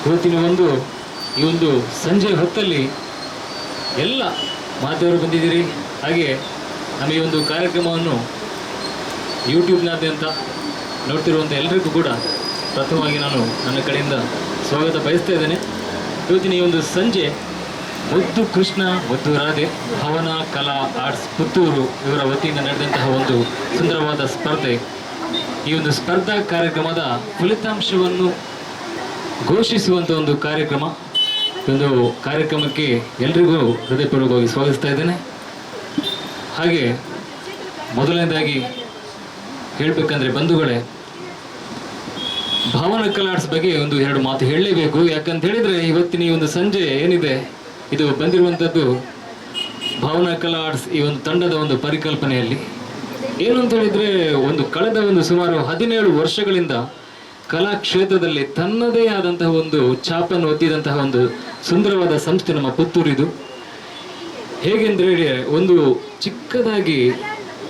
ಇವತ್ತಿನ ಈ ಒಂದು ಸಂಜೆ ಹೊತ್ತಲ್ಲಿ ಎಲ್ಲ ಮಾತೆಯವರು ಬಂದಿದ್ದೀರಿ. ಹಾಗೆ ನಮ್ಮ ಈ ಒಂದು ಕಾರ್ಯಕ್ರಮವನ್ನು ಯೂಟ್ಯೂಬ್ನಾದ್ಯಂತ ನೋಡ್ತಿರುವಂಥ ಎಲ್ಲರಿಗೂ ಕೂಡ ಪ್ರಥಮವಾಗಿ ನಾನು ನನ್ನ ಕಡೆಯಿಂದ ಸ್ವಾಗತ ಬಯಸ್ತಾ ಇದ್ದೇನೆ. ಇವತ್ತಿನ ಈ ಒಂದು ಸಂಜೆ ಮುದ್ದು ಕೃಷ್ಣ ಮುದ್ದು ರಾಧೆ ಭಾವನಾ ಕಲಾ ಆರ್ಟ್ಸ್ ಪುತ್ತೂರು ಇವರ ವತಿಯಿಂದ ನಡೆದಂತಹ ಒಂದು ಸುಂದರವಾದ ಸ್ಪರ್ಧೆ. ಈ ಒಂದು ಸ್ಪರ್ಧಾ ಕಾರ್ಯಕ್ರಮದ ಫಲಿತಾಂಶವನ್ನು ಘೋಷಿಸುವಂಥ ಒಂದು ಕಾರ್ಯಕ್ರಮ. ಈ ಒಂದು ಕಾರ್ಯಕ್ರಮಕ್ಕೆ ಎಲ್ರಿಗೂ ಹೃದಯಪೂರ್ವಕವಾಗಿ ಸ್ವಾಗತಿಸ್ತಾ ಇದ್ದೇನೆ. ಹಾಗೆ ಮೊದಲನೇದಾಗಿ ಹೇಳಬೇಕಂದ್ರೆ ಬಂಧುಗಳೇ, ಭಾವನಾ ಕಲಾ ಆರ್ಟ್ಸ್ ಬಗ್ಗೆ ಒಂದು ಎರಡು ಮಾತು ಹೇಳಲೇಬೇಕು. ಯಾಕಂತ ಹೇಳಿದರೆ ಇವತ್ತಿನ ಈ ಒಂದು ಸಂಜೆ ಏನಿದೆ ಇದು ಬಂದಿರುವಂಥದ್ದು ಭಾವನಾ ಕಲಾ ಆರ್ಟ್ಸ್ ಈ ಒಂದು ತಂಡದ ಒಂದು ಪರಿಕಲ್ಪನೆಯಲ್ಲಿ. ಏನು ಅಂತ ಹೇಳಿದರೆ ಕಳೆದ ಸುಮಾರು 17 ವರ್ಷಗಳಿಂದ ಕಲಾ ಕ್ಷೇತ್ರದಲ್ಲಿ ತನ್ನದೇ ಆದಂತಹ ಒಂದು ಛಾಪನ್ನು ಒತ್ತಿದಂತಹ ಒಂದು ಸುಂದರವಾದ ಸಂಸ್ಥೆ ನಮ್ಮ ಪುತ್ತೂರಿದು. ಹೇಗೆಂದರೆ ಒಂದು ಚಿಕ್ಕದಾಗಿ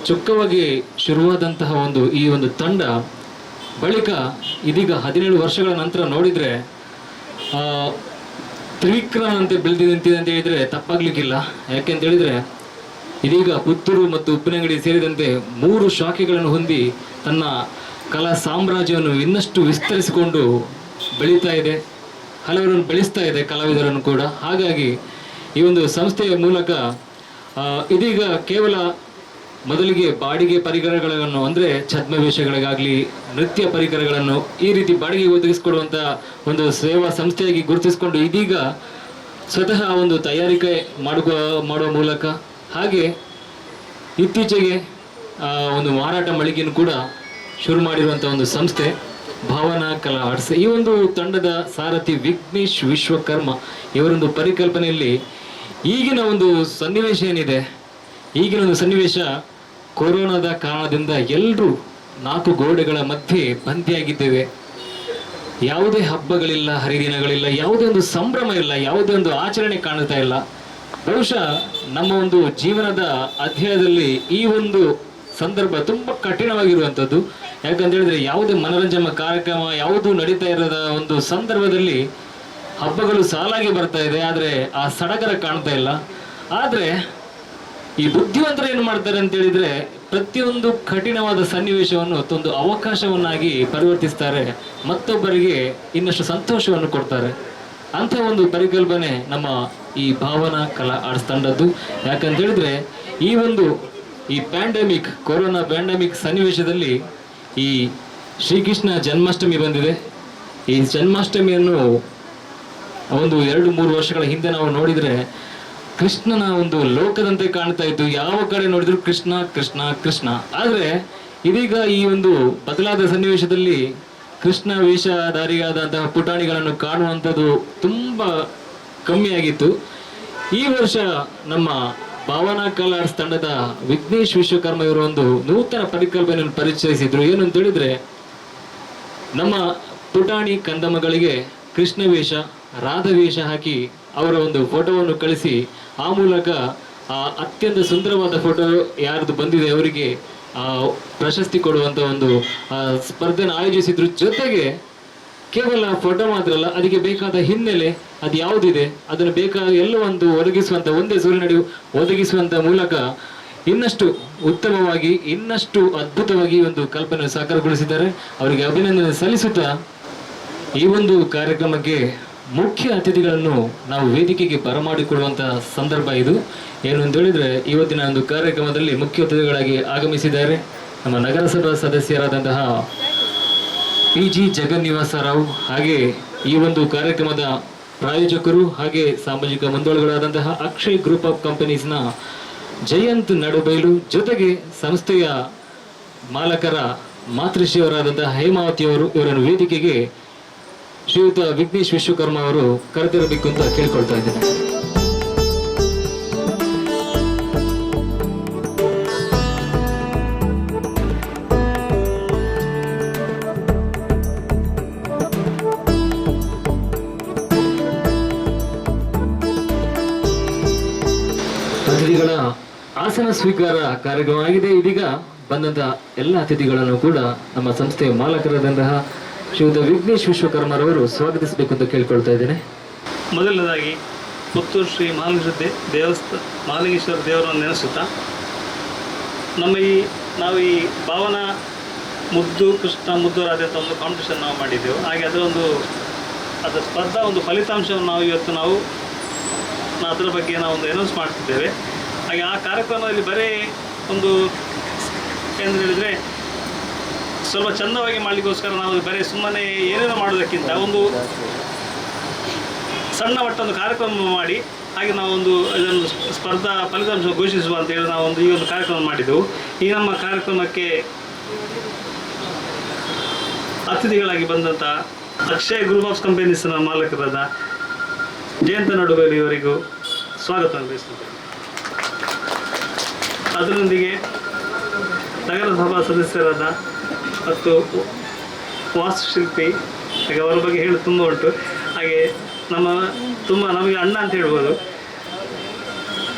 ಚೊಕ್ಕವಾಗಿ ಶುರುವಾದಂತಹ ಈ ಒಂದು ತಂಡ ಬಳಿಕ ಇದೀಗ 17 ವರ್ಷಗಳ ನಂತರ ನೋಡಿದರೆ ತ್ರಿವಿಕ್ರಮ್ ಅಂತ ಬೆಳೆದು ನಿಂತಿದೆ ಅಂತ ಹೇಳಿದರೆ ತಪ್ಪಾಗ್ಲಿಕ್ಕಿಲ್ಲ. ಯಾಕೆಂತ ಹೇಳಿದರೆ ಇದೀಗ ಪುತ್ತೂರು ಮತ್ತು ಉಪ್ಪಿನಂಗಡಿ ಸೇರಿದಂತೆ 3 ಶಾಖೆಗಳನ್ನು ಹೊಂದಿ ತನ್ನ ಕಲಾ ಸಾಮ್ರಾಜ್ಯವನ್ನು ಇನ್ನಷ್ಟು ವಿಸ್ತರಿಸಿಕೊಂಡು ಬೆಳೀತಾ ಇದೆ, ಹಲವರನ್ನು ಬೆಳೆಸ್ತಾ ಇದೆ, ಕಲಾವಿದರನ್ನು ಕೂಡ. ಹಾಗಾಗಿ ಈ ಒಂದು ಸಂಸ್ಥೆಯ ಮೂಲಕ ಇದೀಗ ಕೇವಲ ಮೊದಲಿಗೆ ಬಾಡಿಗೆ ಪರಿಕರಗಳನ್ನು ಅಂದರೆ ಛದ್ಮವೇಷಗಳಿಗಾಗಲಿ ನೃತ್ಯ ಪರಿಕರಗಳನ್ನು ಈ ರೀತಿ ಬಾಡಿಗೆ ಒದಗಿಸಿಕೊಡುವಂಥ ಒಂದು ಸೇವಾ ಸಂಸ್ಥೆಯಾಗಿ ಗುರುತಿಸಿಕೊಂಡು ಇದೀಗ ಸ್ವತಃ ಒಂದು ತಯಾರಿಕೆ ಮಾಡುವ ಮೂಲಕ ಹಾಗೆ ಇತ್ತೀಚೆಗೆ ಒಂದು ಮಾರಾಟ ಮಳಿಗೆಯನ್ನು ಕೂಡ ಶುರು ಮಾಡಿರುವಂಥ ಒಂದು ಸಂಸ್ಥೆ ಭಾವನಾ ಕಲಾ ಆರ್ಟ್ಸ್. ಈ ಒಂದು ತಂಡದ ಸಾರಥಿ ವಿಘ್ನೇಶ್ ವಿಶ್ವಕರ್ಮ ಇವರೊಂದು ಪರಿಕಲ್ಪನೆಯಲ್ಲಿ ಈಗಿನ ಒಂದು ಸನ್ನಿವೇಶ ಏನಿದೆ, ಈಗಿನ ಒಂದು ಸನ್ನಿವೇಶ ಕೊರೋನಾದ ಕಾರಣದಿಂದ ಎಲ್ಲರೂ 4 ಗೋಡೆಗಳ ಮಧ್ಯೆ ಬಂದಿಯಾಗಿದ್ದೇವೆ. ಯಾವುದೇ ಹಬ್ಬಗಳಿಲ್ಲ, ಹರಿದಿನಗಳಿಲ್ಲ, ಯಾವುದೇ ಒಂದು ಸಂಭ್ರಮ ಇಲ್ಲ, ಯಾವುದೇ ಒಂದು ಆಚರಣೆ ಕಾಣ್ತಾ ಇಲ್ಲ. ಬಹುಶಃ ನಮ್ಮ ಒಂದು ಜೀವನದ ಅಧ್ಯಾಯದಲ್ಲಿ ಈ ಒಂದು ಸಂದರ್ಭ ತುಂಬ ಕಠಿಣವಾಗಿರುವಂಥದ್ದು. ಯಾಕಂತ ಹೇಳಿದ್ರೆ ಯಾವುದೇ ಮನೋರಂಜನಾ ಕಾರ್ಯಕ್ರಮ ಯಾವುದು ನಡೀತಾ ಇರೋದ ಒಂದು ಸಂದರ್ಭದಲ್ಲಿ ಹಬ್ಬಗಳು ಸಾಲಾಗಿ ಬರ್ತಾ ಇದೆ, ಆದರೆ ಆ ಸಡಗರ ಕಾಣ್ತಾ ಇಲ್ಲ. ಆದರೆ ಈ ಬುದ್ಧಿವಂತರು ಏನು ಮಾಡ್ತಾರೆ ಅಂತ ಹೇಳಿದ್ರೆ ಪ್ರತಿಯೊಂದು ಕಠಿಣವಾದ ಸನ್ನಿವೇಶವನ್ನು ಒಂದು ಅವಕಾಶವನ್ನಾಗಿ ಪರಿವರ್ತಿಸ್ತಾರೆ, ಮತ್ತೊಬ್ಬರಿಗೆ ಇನ್ನಷ್ಟು ಸಂತೋಷವನ್ನು ಕೊಡ್ತಾರೆ. ಅಂಥ ಒಂದು ಪರಿಕಲ್ಪನೆ ನಮ್ಮ ಈ ಭಾವನಾ ಕಲಾ ಆರ್ಟ್ಸ್ ತಂಡದ್ದು. ಯಾಕಂತ ಹೇಳಿದ್ರೆ ಈ ಪ್ಯಾಂಡಮಿಕ್ ಕೊರೋನಾ ಪ್ಯಾಂಡಮಿಕ್ ಸನ್ನಿವೇಶದಲ್ಲಿ ಈ ಶ್ರೀಕೃಷ್ಣ ಜನ್ಮಾಷ್ಟಮಿ ಬಂದಿದೆ. ಈ ಜನ್ಮಾಷ್ಟಮಿಯನ್ನು 2-3 ವರ್ಷಗಳ ಹಿಂದೆ ನಾವು ನೋಡಿದರೆ ಕೃಷ್ಣನ ಒಂದು ಲೋಕದಂತೆ ಕಾಣ್ತಾ ಇತ್ತು. ಯಾವ ಕಡೆ ನೋಡಿದ್ರು ಕೃಷ್ಣ ಕೃಷ್ಣ ಕೃಷ್ಣ. ಆದರೆ ಇದೀಗ ಈ ಒಂದು ಬದಲಾದ ಸನ್ನಿವೇಶದಲ್ಲಿ ಕೃಷ್ಣ ವೇಷಧಾರಿಯಾದಂತಹ ಪುಟಾಣಿಗಳನ್ನು ಕಾಣುವಂಥದ್ದು ತುಂಬ ಕಮ್ಮಿಯಾಗಿತ್ತು. ಈ ವರ್ಷ ನಮ್ಮ ಭಾವನಾ ಕಲಾ ಆರ್ಟ್ಸ್ ತಂಡದ ವಿಘ್ನೇಶ್ ವಿಶ್ವಕರ್ಮ ಇವರು ಒಂದು ನೂತನ ಪರಿಕಲ್ಪನೆಯನ್ನು ಪರಿಚಯಿಸಿದ್ರು. ಏನು ಅಂತ ಹೇಳಿದ್ರೆ ನಮ್ಮ ಪುಟಾಣಿ ಕಂದಮ್ಮಗಳಿಗೆ ಕೃಷ್ಣ ವೇಷ ರಾಧಾ ವೇಷ ಹಾಕಿ ಅವರ ಒಂದು ಫೋಟೋವನ್ನು ಕಳಿಸಿ ಆ ಮೂಲಕ ಅತ್ಯಂತ ಸುಂದರವಾದ ಫೋಟೋ ಯಾರ್ದು ಬಂದಿದೆ ಅವರಿಗೆ ಪ್ರಶಸ್ತಿ ಕೊಡುವಂಥ ಒಂದು ಸ್ಪರ್ಧೆಯನ್ನು ಆಯೋಜಿಸಿದ್ರು. ಜೊತೆಗೆ ಕೇವಲ ಫೋಟೋ ಮಾತ್ರ ಅಲ್ಲ, ಅದಕ್ಕೆ ಬೇಕಾದ ಹಿನ್ನೆಲೆ ಅದು ಯಾವುದಿದೆ ಅದನ್ನು ಬೇಕಾದ ಎಲ್ಲ ಒಂದು ಒದಗಿಸುವಂಥ ಒಂದೇ ಸೂರ್ಯನಡಿ ಒದಗಿಸುವಂಥ ಮೂಲಕ ಇನ್ನಷ್ಟು ಉತ್ತಮವಾಗಿ ಇನ್ನಷ್ಟು ಅದ್ಭುತವಾಗಿ ಒಂದು ಕಲ್ಪನೆ ಸಾಕಾರಗೊಳಿಸಿದ್ದಾರೆ. ಅವರಿಗೆ ಅಭಿನಂದನೆ ಸಲ್ಲಿಸುತ್ತಾ ಈ ಒಂದು ಕಾರ್ಯಕ್ರಮಕ್ಕೆ ಮುಖ್ಯ ಅತಿಥಿಗಳನ್ನು ನಾವು ವೇದಿಕೆಗೆ ಬರಮಾಡಿಕೊಳ್ಳುವಂತಹ ಸಂದರ್ಭ ಇದು. ಏನು ಅಂತ ಹೇಳಿದ್ರೆ ಇವತ್ತಿನ ಒಂದು ಕಾರ್ಯಕ್ರಮದಲ್ಲಿ ಮುಖ್ಯ ಅತಿಥಿಗಳಾಗಿ ಆಗಮಿಸಿದ್ದಾರೆ ನಮ್ಮ ನಗರಸಭಾ ಸದಸ್ಯರಾದಂತಹ PG ಜಗನ್ನಿವಾಸ ರಾವ್, ಹಾಗೆ ಈ ಒಂದು ಕಾರ್ಯಕ್ರಮದ ಪ್ರಾಯೋಜಕರು ಹಾಗೆ ಸಾಮಾಜಿಕ ಮುಂದಾಳುಗಳಾದಂತಹ ಅಕ್ಷಯ್ ಗ್ರೂಪ್ ಆಫ್ ಕಂಪನೀಸ್ನ ಜಯಂತ್ ನಡುಬೈಲು, ಜೊತೆಗೆ ಸಂಸ್ಥೆಯ ಮಾಲಕರ ಮಾತೃಶ್ರೀಯವರಾದಂತಹ ಹೇಮಾವತಿಯವರು ಇವರನ್ನು ವೇದಿಕೆಗೆ ಶ್ರೀಯುತ ವಿಘ್ನೇಶ್ ವಿಶ್ವಕರ್ಮ ಅವರು ಕರೆತರಬೇಕು ಅಂತ ಕೇಳ್ಕೊಳ್ತಾ ಇದ್ದೇನೆ. ಅತಿಥಿಗಳ ಆಸನ ಸ್ವೀಕಾರ ಕಾರ್ಯಕ್ರಮ ಆಗಿದೆ. ಇದೀಗ ಬಂದಂತಹ ಎಲ್ಲ ಅತಿಥಿಗಳನ್ನು ಕೂಡ ನಮ್ಮ ಸಂಸ್ಥೆಯ ಮಾಲಕರಾದಂತಹ ಶ್ರೀಯುತ ವಿಘ್ನೇಶ್ ವಿಶ್ವಕರ್ಮರವರು ಸ್ವಾಗತಿಸಬೇಕು ಅಂತ ಕೇಳ್ಕೊಳ್ತಾ ಇದ್ದೇನೆ. ಮೊದಲನೇದಾಗಿ ಪುತ್ತೂರು ಶ್ರೀ ಮಹಾಲಿಂಗೇಶ್ವರ ದೇವರನ್ನು ನೆನೆಸುತ್ತಾ ನಾವು ಈ ಭಾವನಾ ಮುದ್ದು ಕೃಷ್ಣ ಮುದ್ದು ರಾಧೆ ಅಂತ ಒಂದು ಕಾಂಪಿಟೇಷನ್ ನಾವು ಮಾಡಿದ್ದೆವು. ಹಾಗೆ ಅದರ ಸ್ಪರ್ಧಾ ಒಂದು ಫಲಿತಾಂಶವನ್ನು ನಾವು ಅದರ ಬಗ್ಗೆ ನಾವು ಒಂದು ಅನೌನ್ಸ್ ಮಾಡ್ತಿದ್ದೇವೆ. ಹಾಗೆ ಆ ಕಾರ್ಯಕ್ರಮದಲ್ಲಿ ಬರೀ ಒಂದು ಏನು ಹೇಳಿದರೆ ಸ್ವಲ್ಪ ಚೆಂದವಾಗಿ ಮಾಡಲಿಕ್ಕೋಸ್ಕರ ನಾವು ಬರೀ ಸುಮ್ಮನೆ ಏನೇನೋ ಮಾಡೋದಕ್ಕಿಂತ ಒಂದು ಸಣ್ಣ ಮಟ್ಟೊಂದು ಕಾರ್ಯಕ್ರಮ ಮಾಡಿ ಹಾಗೆ ನಾವೊಂದು ಇದನ್ನು ಸ್ಪರ್ಧಾ ಫಲಿತಾಂಶ ಘೋಷಿಸುವ ಅಂತೇಳಿ ನಾವು ಈ ಒಂದು ಕಾರ್ಯಕ್ರಮ ಮಾಡಿದ್ದೆವು. ಈ ನಮ್ಮ ಕಾರ್ಯಕ್ರಮಕ್ಕೆ ಅತಿಥಿಗಳಾಗಿ ಬಂದಂಥ ಅಕ್ಷಯ್ ಗ್ರೂಪ್ ಆಫ್ ಕಂಪನೀಸ್ನ ಮಾಲಕರಾದ ಜಯಂತ ನಡುಗಲಿ ಇವರಿಗೂ ಸ್ವಾಗತ ಬಯಸುತ್ತೇವೆ. ಅದರೊಂದಿಗೆ ನಗರಸಭಾ ಸದಸ್ಯರಾದ ಮತ್ತು ವಾಸ್ತುಶಿಲ್ಪಿ, ಹಾಗೆ ಅವರ ಬಗ್ಗೆ ಹೇಳಿ ತುಂಬ ಉಂಟು. ಹಾಗೆ ನಮಗೆ ಅಣ್ಣ ಅಂತ ಹೇಳ್ಬೋದು,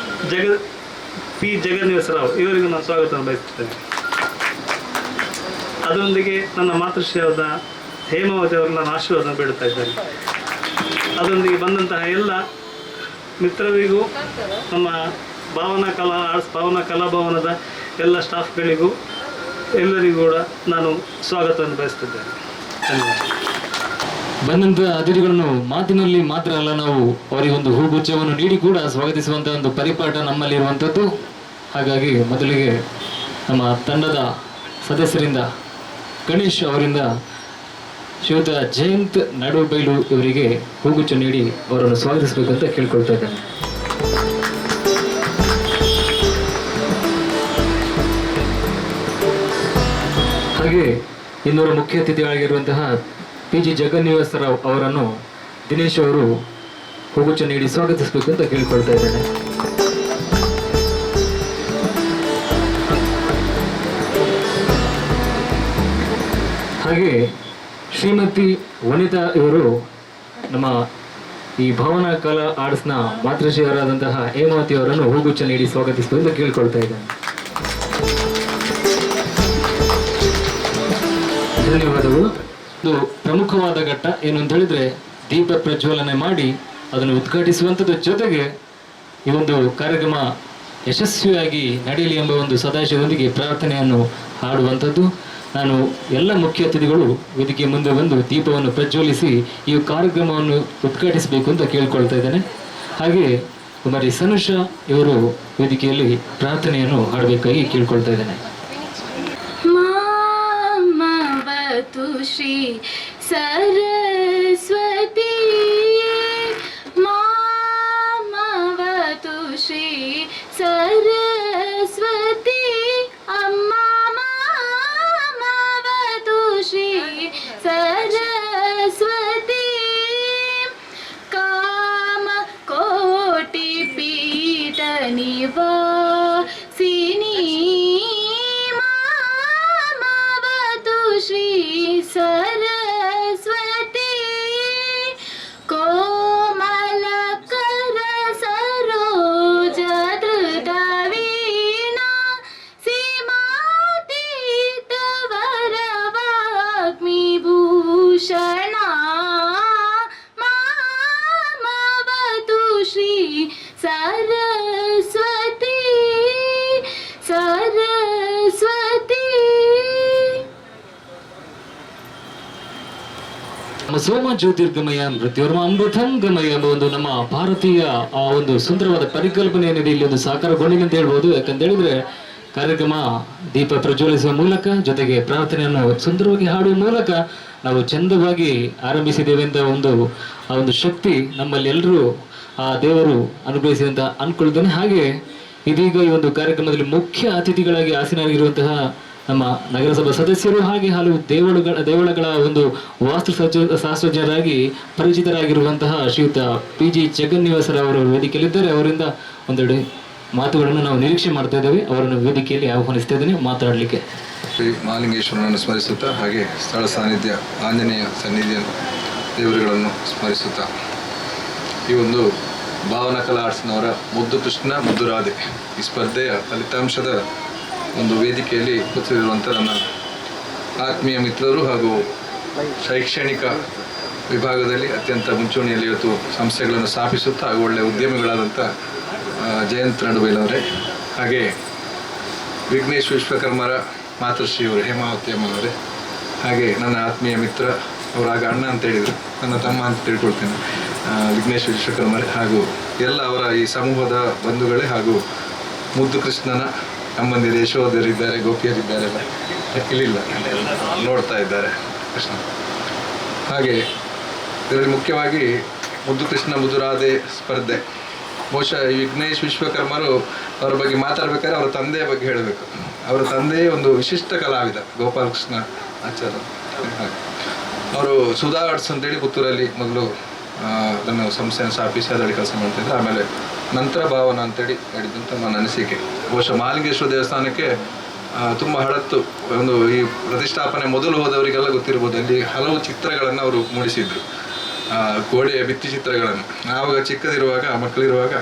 ಜಗನ್ನಿವಾಸ ರಾವ್ ಇವರಿಗೂ ನಾನು ಸ್ವಾಗತವನ್ನು ಬಯಸುತ್ತೇನೆ. ಅದರೊಂದಿಗೆ ನನ್ನ ಮಾತೃಶ್ರೀಯಾದ ಹೇಮಾವತಿ ಅವರನ್ನು ನಾನು ಆಶೀರ್ವಾದ ಬೇಡುತ್ತಾ ಇದ್ದೇನೆ. ಅದರೊಂದಿಗೆ ಬಂದಂತಹ ಎಲ್ಲ ಮಿತ್ರರಿಗೂ, ನಮ್ಮ ಭಾವನಾ ಕಲಾಭವನದ ಎಲ್ಲ ಸ್ಟಾಫ್ಗಳಿಗೂ ಎಲ್ಲರಿಗೂ ಕೂಡ ನಾನು ಸ್ವಾಗತವನ್ನು ಬಯಸ್ತಿದ್ದೇನೆ. ಧನ್ಯವಾದ. ಬಂದಂಥ ಅತಿಥಿಗಳನ್ನು ಮಾತಿನಲ್ಲಿ ಮಾತ್ರ ಅಲ್ಲ, ನಾವು ಅವರಿಗೆ ಒಂದು ಹೂಗುಚ್ಛವನ್ನು ನೀಡಿ ಕೂಡ ಸ್ವಾಗತಿಸುವಂಥ ಒಂದು ಪರಿಪಾಠ ನಮ್ಮಲ್ಲಿ ಇರುವಂಥದ್ದು. ಹಾಗಾಗಿ ಮೊದಲಿಗೆ ನಮ್ಮ ತಂಡದ ಸದಸ್ಯರಿಂದ ಗಣೇಶ್ ಅವರಿಂದ ಶ್ರೀಯುತ ಜಯಂತ್ ನಡುಬೈಲು ಇವರಿಗೆ ಹೂಗುಚ್ಛ ನೀಡಿ ಅವರನ್ನು ಸ್ವಾಗತಿಸಬೇಕಂತ ಕೇಳ್ಕೊಳ್ತಾ ಇದ್ದೇನೆ. ಹಾಗೆ ಇನ್ನೂರ ಮುಖ್ಯ ಅತಿಥಿಯಾಗಿರುವಂತಹ PG ಜಗನ್ನಿವಾಸ ರಾವ್ ಅವರನ್ನು ದಿನೇಶ್ ಅವರು ಹೂಗುಚ್ಛ ನೀಡಿ ಸ್ವಾಗತಿಸಬೇಕು ಅಂತ ಕೇಳ್ಕೊಳ್ತಾ ಇದ್ದೇನೆ. ಹಾಗೆ ಶ್ರೀಮತಿ ವನಿತಾ ಇವರು ನಮ್ಮ ಈ ಭಾವನಾ ಕಲಾ ಆರ್ಟ್ಸ್ನ ಮಾತೃಶ್ರೀಯರಾದಂತಹ ಹೇಮಾವತಿ ಅವರನ್ನು ಹೂಗುಚ್ಛ ನೀಡಿ ಸ್ವಾಗತಿಸಬೇಕು ಅಂತ ಕೇಳ್ಕೊಳ್ತಾ ಇದ್ದೇನೆ. ಧನ್ಯವಾದಗಳು. ಒಂದು ಪ್ರಮುಖವಾದ ಘಟ್ಟ ಏನು ಅಂತ ಹೇಳಿದ್ರೆ, ದೀಪ ಪ್ರಜ್ವಲನೆ ಮಾಡಿ ಅದನ್ನು ಉದ್ಘಾಟಿಸುವಂಥದ್ದು ಜೊತೆಗೆ ಈ ಒಂದು ಕಾರ್ಯಕ್ರಮ ಯಶಸ್ವಿಯಾಗಿ ನಡೆಯಲಿ ಎಂಬ ಒಂದು ಸದಾಶಯದೊಂದಿಗೆ ಪ್ರಾರ್ಥನೆಯನ್ನು ಹಾಡುವಂಥದ್ದು. ನಾನು ಎಲ್ಲ ಮುಖ್ಯ ಅತಿಥಿಗಳು ವೇದಿಕೆ ಮುಂದೆ ಬಂದು ದೀಪವನ್ನು ಪ್ರಜ್ವಲಿಸಿ ಈ ಕಾರ್ಯಕ್ರಮವನ್ನು ಉದ್ಘಾಟಿಸಬೇಕು ಅಂತ ಕೇಳ್ಕೊಳ್ತಾ ಇದ್ದೇನೆ. ಹಾಗೆ ಕುಮಾರಿ ಸನುಷಾ ಇವರು ವೇದಿಕೆಯಲ್ಲಿ ಪ್ರಾರ್ಥನೆಯನ್ನು ಹಾಡಬೇಕಾಗಿ ಕೇಳ್ಕೊಳ್ತಾ ಇದ್ದೇನೆ. ಶ್ರೀ ಸರಸ್ವತಿ ಮಾಮವತು ಶ್ರೀ ಸರಸ್ವತಿ ಅಮ್ಮ ಮಾಮವತು ಶ್ರೀ ಸರಸ್ವತಿ ಕಾಮ ಕೋಟಿ ಪೀಠ ನಿವಾಸಿನಿ ಶ್ರೀ ಸರಸ್ವತಿ ಕೋಮಲ ಕರ ಸರೋಜ ಧೃತ ವೀಣಾ ಸೀಮಾತೀತ ವರವಾಗ್ಮಿ ಭೂಷಣ ಮಾಮವತು ಶ್ರೀ ಸರಸ್ವತಿ ಸರಸ್ವತಿ. ಸೋಮ ಜ್ಯೋತಿರ್ಗಮಯ ಮೃತ್ಯುರ್ಮ ಅಮೃತಂ ಗಮಯ ಎಂಬ ಒಂದು ನಮ್ಮ ಭಾರತೀಯ ಆ ಒಂದು ಸುಂದರವಾದ ಪರಿಕಲ್ಪನೆ ಏನಿದೆ ಇಲ್ಲಿ ಒಂದು ಸಾಕಾರಗೊಂಡಿದೆ ಅಂತ ಹೇಳ್ಬೋದು. ಯಾಕಂತ ಹೇಳಿದ್ರೆ ಕಾರ್ಯಕ್ರಮ ದೀಪ ಪ್ರಜ್ವಲಿಸುವ ಮೂಲಕ ಜೊತೆಗೆ ಪ್ರಾರ್ಥನೆಯನ್ನು ಸುಂದರವಾಗಿ ಹಾಡುವ ಮೂಲಕ ನಾವು ಚಂದವಾಗಿ ಆರಂಭಿಸಿದ್ದೇವೆ ಅಂತ ಆ ಒಂದು ಶಕ್ತಿ ನಮ್ಮಲ್ಲಿ ಎಲ್ಲರೂ ಆ ದೇವರು ಅನುಗ್ರಹಿಸಿ ಅಂತ ಅನ್ಕೊಳ್ತೇನೆ. ಹಾಗೆ ಇದೀಗ ಈ ಒಂದು ಕಾರ್ಯಕ್ರಮದಲ್ಲಿ ಮುಖ್ಯ ಅತಿಥಿಗಳಾಗಿ ಆಸೀನರಾಗಿರುವಂತಹ ನಮ್ಮ ನಗರಸಭಾ ಸದಸ್ಯರು ಹಾಗೆ ಹಲವು ದೇವಳಗಳ ಒಂದು ಶಾಸ್ತ್ರಜ್ಞರಾಗಿ ಪರಿಚಿತರಾಗಿರುವಂತಹ ಶ್ರೀಯುತ PG ಜಗನ್ನಿವಾಸ ರಾವ್ ಅವರು ವೇದಿಕೆಯಲ್ಲಿದ್ದಾರೆ. ಅವರಿಂದ ಒಂದೆರಡು ಮಾತುಗಳನ್ನು ನಾವು ನಿರೀಕ್ಷೆ ಮಾಡ್ತಾ ಇದ್ದೇವೆ. ಅವರನ್ನು ವೇದಿಕೆಯಲ್ಲಿ ಆಹ್ವಾನಿಸ್ತಾ ಇದ್ದೇನೆ ಮಾತನಾಡಲಿಕ್ಕೆ. ಶ್ರೀ ಮಹಾಲಿಂಗೇಶ್ವರನನ್ನು ಸ್ಮರಿಸುತ್ತಾ ಹಾಗೆ ಸ್ಥಳ ಸಾನ್ನಿಧ್ಯ ಆಂಜನೇಯ ಸನ್ನಿಧಿಯ ದೇವರುಗಳನ್ನು ಸ್ಮರಿಸುತ್ತಾ ಈ ಒಂದು ಭಾವನಾ ಕಲಾ ಆರ್ಟ್ಸ್ನವರ ಮುದ್ದು ಕೃಷ್ಣ ಮುದ್ದು ರಾಧೆ ಈ ಸ್ಪರ್ಧೆಯ ಫಲಿತಾಂಶದ ಒಂದು ವೇದಿಕೆಯಲ್ಲಿ ಕೂತಿರುವಂಥ ನನ್ನ ಆತ್ಮೀಯ ಮಿತ್ರರು ಹಾಗೂ ಶೈಕ್ಷಣಿಕ ವಿಭಾಗದಲ್ಲಿ ಅತ್ಯಂತ ಮುಂಚೂಣಿಯಲ್ಲಿ ಇವತ್ತು ಸಂಸ್ಥೆಗಳನ್ನು ಸ್ಥಾಪಿಸುತ್ತಾ ಹಾಗೂ ಒಳ್ಳೆಯ ಉದ್ಯಮಿಗಳಾದಂಥ ಜಯಂತ್ ನಡುಬೈಲವರೇ, ಹಾಗೆ ವಿಘ್ನೇಶ್ ವಿಶ್ವಕರ್ಮರ ಮಾತೃಶ್ರೀಯವರು ಹೇಮಾವತಿ ಅಮ್ಮನವರೇ, ಹಾಗೆ ನನ್ನ ಆತ್ಮೀಯ ಮಿತ್ರ, ಅವರಾಗ ಅಣ್ಣ ಅಂತ ಹೇಳಿದರು, ನನ್ನ ತಮ್ಮ ಅಂತ ತಿಳ್ಕೊಳ್ತೇನೆ, ವಿಘ್ನೇಶ್ ವಿಶ್ವಕರ್ಮರೇ, ಹಾಗೂ ಎಲ್ಲ ಅವರ ಈ ಸಮೂಹದ ಬಂಧುಗಳೇ, ಹಾಗೂ ಮುದ್ದು ಕೃಷ್ಣನ ಅಮ್ಮಂದಿರು ಯಶೋಧರಿದ್ದಾರೆ, ಗೋಪಿಯರಿದ್ದಾರೆ, ಇಲ್ಲಿಲ್ಲ ನೋಡ್ತಾ ಇದ್ದಾರೆ ಕೃಷ್ಣ. ಹಾಗೆ ಇದರಲ್ಲಿ ಮುಖ್ಯವಾಗಿ ಮುದ್ದು ಕೃಷ್ಣ ಮುದುರಾದೆ ಸ್ಪರ್ಧೆ. ಬಹುಶಃ ಈ ವಿಘ್ನೇಶ್ ವಿಶ್ವಕರ್ಮರು ಅವರ ಬಗ್ಗೆ ಮಾತಾಡ್ಬೇಕಾದ್ರೆ ಅವರ ತಂದೆಯ ಬಗ್ಗೆ ಹೇಳಬೇಕು. ಅವರ ತಂದೆ ಒಂದು ವಿಶಿಷ್ಟ ಕಲಾವಿದ, ಗೋಪಾಲಕೃಷ್ಣ ಆಚಾರ್ಯ. ಅವರು ಸುಧಾ ಆರ್ಟ್ಸ್ ಅಂತೇಳಿ ಪುತ್ತೂರಲ್ಲಿ ಮೊದಲು ನನ್ನ ಸಂಸ್ಥೆಯನ್ನು ಸ್ಥಾಪಿಸಿ ಅದರಲ್ಲಿ ಕೆಲಸ ಮಾಡ್ತಿದ್ದೆ. ಆಮೇಲೆ ನಂತರ ಭಾವನ ಅಂತೇಳಿ ಹೇಳಿದಂಥ ನನ್ನ ಅನಿಸಿಕೆ. ಬಹುಶಃ ಮಹಾಲಿಂಗೇಶ್ವರ ದೇವಸ್ಥಾನಕ್ಕೆ ತುಂಬ ಹಳತ್ತು ಒಂದು ಈ ಪ್ರತಿಷ್ಠಾಪನೆ ಮೊದಲು ಹೋದವರಿಗೆಲ್ಲ ಗೊತ್ತಿರ್ಬೋದು. ಅಲ್ಲಿ ಹಲವು ಚಿತ್ರಗಳನ್ನು ಅವರು ಮೂಡಿಸಿದ್ರು, ಗೋಡೆಯ ಭಿತ್ತಿ ಚಿತ್ರಗಳನ್ನು. ಆವಾಗ ಚಿಕ್ಕದಿರುವಾಗ, ಮಕ್ಕಳಿರುವಾಗ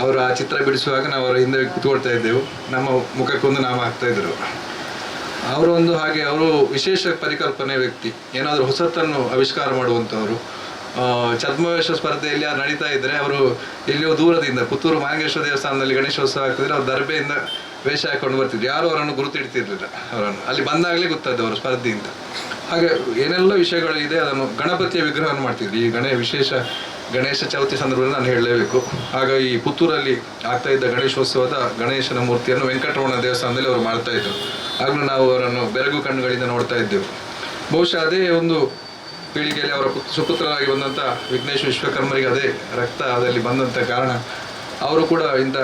ಅವರು ಆ ಚಿತ್ರ ಬಿಡಿಸುವಾಗ ನಾವು ಅವರ ಹಿಂದೆ ಕೂತ್ಕೊಳ್ತಾ ಇದ್ದೆವು. ನಮ್ಮ ಮುಖಕ್ಕೊಂದು ನಾಮ ಹಾಕ್ತಾಯಿದ್ರು. ಅವರು ಒಂದು ಹಾಗೆ ಅವರು ವಿಶೇಷ ಪರಿಕಲ್ಪನೆ ವ್ಯಕ್ತಿ, ಏನಾದರೂ ಹೊಸತನ್ನು ಆವಿಷ್ಕಾರ ಮಾಡುವಂಥವರು. ಛದ್ಮವೇಷ ಸ್ಪರ್ಧೆಯಲ್ಲಿ ಯಾರು ನಡೀತಾ ಇದ್ದರೆ ಅವರು ಎಲ್ಲಿಯೋ ದೂರದಿಂದ, ಪುತ್ತೂರು ಮಹಾಲಿಂಗೇಶ್ವರ ದೇವಸ್ಥಾನದಲ್ಲಿ ಗಣೇಶೋತ್ಸವ ಆಗ್ತಿದ್ರೆ ಅವ್ರು ದರ್ಬೆಯಿಂದ ವೇಷ ಹಾಕೊಂಡು ಬರ್ತಿದ್ರು. ಯಾರು ಅವರನ್ನು ಗುರುತಿಡ್ತಿರ್ಲಿಲ್ಲ. ಅವರನ್ನು ಅಲ್ಲಿ ಬಂದಾಗಲೇ ಗೊತ್ತಾದ್ದು ಅವರು ಸ್ಪರ್ಧೆಯಿಂದ. ಹಾಗೆ ಏನೆಲ್ಲ ವಿಷಯಗಳು ಇದೆ ಅದನ್ನು ಗಣಪತಿಯ ವಿಗ್ರಹವನ್ನು ಮಾಡ್ತಿದ್ರು. ಈ ವಿಶೇಷ ಗಣೇಶ ಚೌತಿ ಸಂದರ್ಭದಲ್ಲಿ ನಾನು ಹೇಳಲೇಬೇಕು. ಆಗ ಈ ಪುತ್ತೂರಲ್ಲಿ ಆಗ್ತಾ ಇದ್ದ ಗಣೇಶೋತ್ಸವದ ಗಣೇಶನ ಮೂರ್ತಿಯನ್ನು ವೆಂಕಟರಮಣ ದೇವಸ್ಥಾನದಲ್ಲಿ ಅವರು ಮಾಡ್ತಾ ಇದ್ದರು. ಆಗಲೂ ನಾವು ಅವರನ್ನು ಬೆರಗು ಕಣ್ಣುಗಳಿಂದ ನೋಡ್ತಾ ಇದ್ದೆವು. ಬಹುಶಃ ಅದೇ ಒಂದು ಪೀಳಿಗೆಯಲ್ಲಿ ಅವರ ಸುಪುತ್ರರಾಗಿ ಬಂದಂಥ ವಿಘ್ನೇಶ್ ವಿಶ್ವಕರ್ಮರಿಗೆ ಅದೇ ರಕ್ತ ಅದರಲ್ಲಿ ಬಂದಂಥ ಕಾರಣ ಅವರು ಕೂಡ ಇಂಥ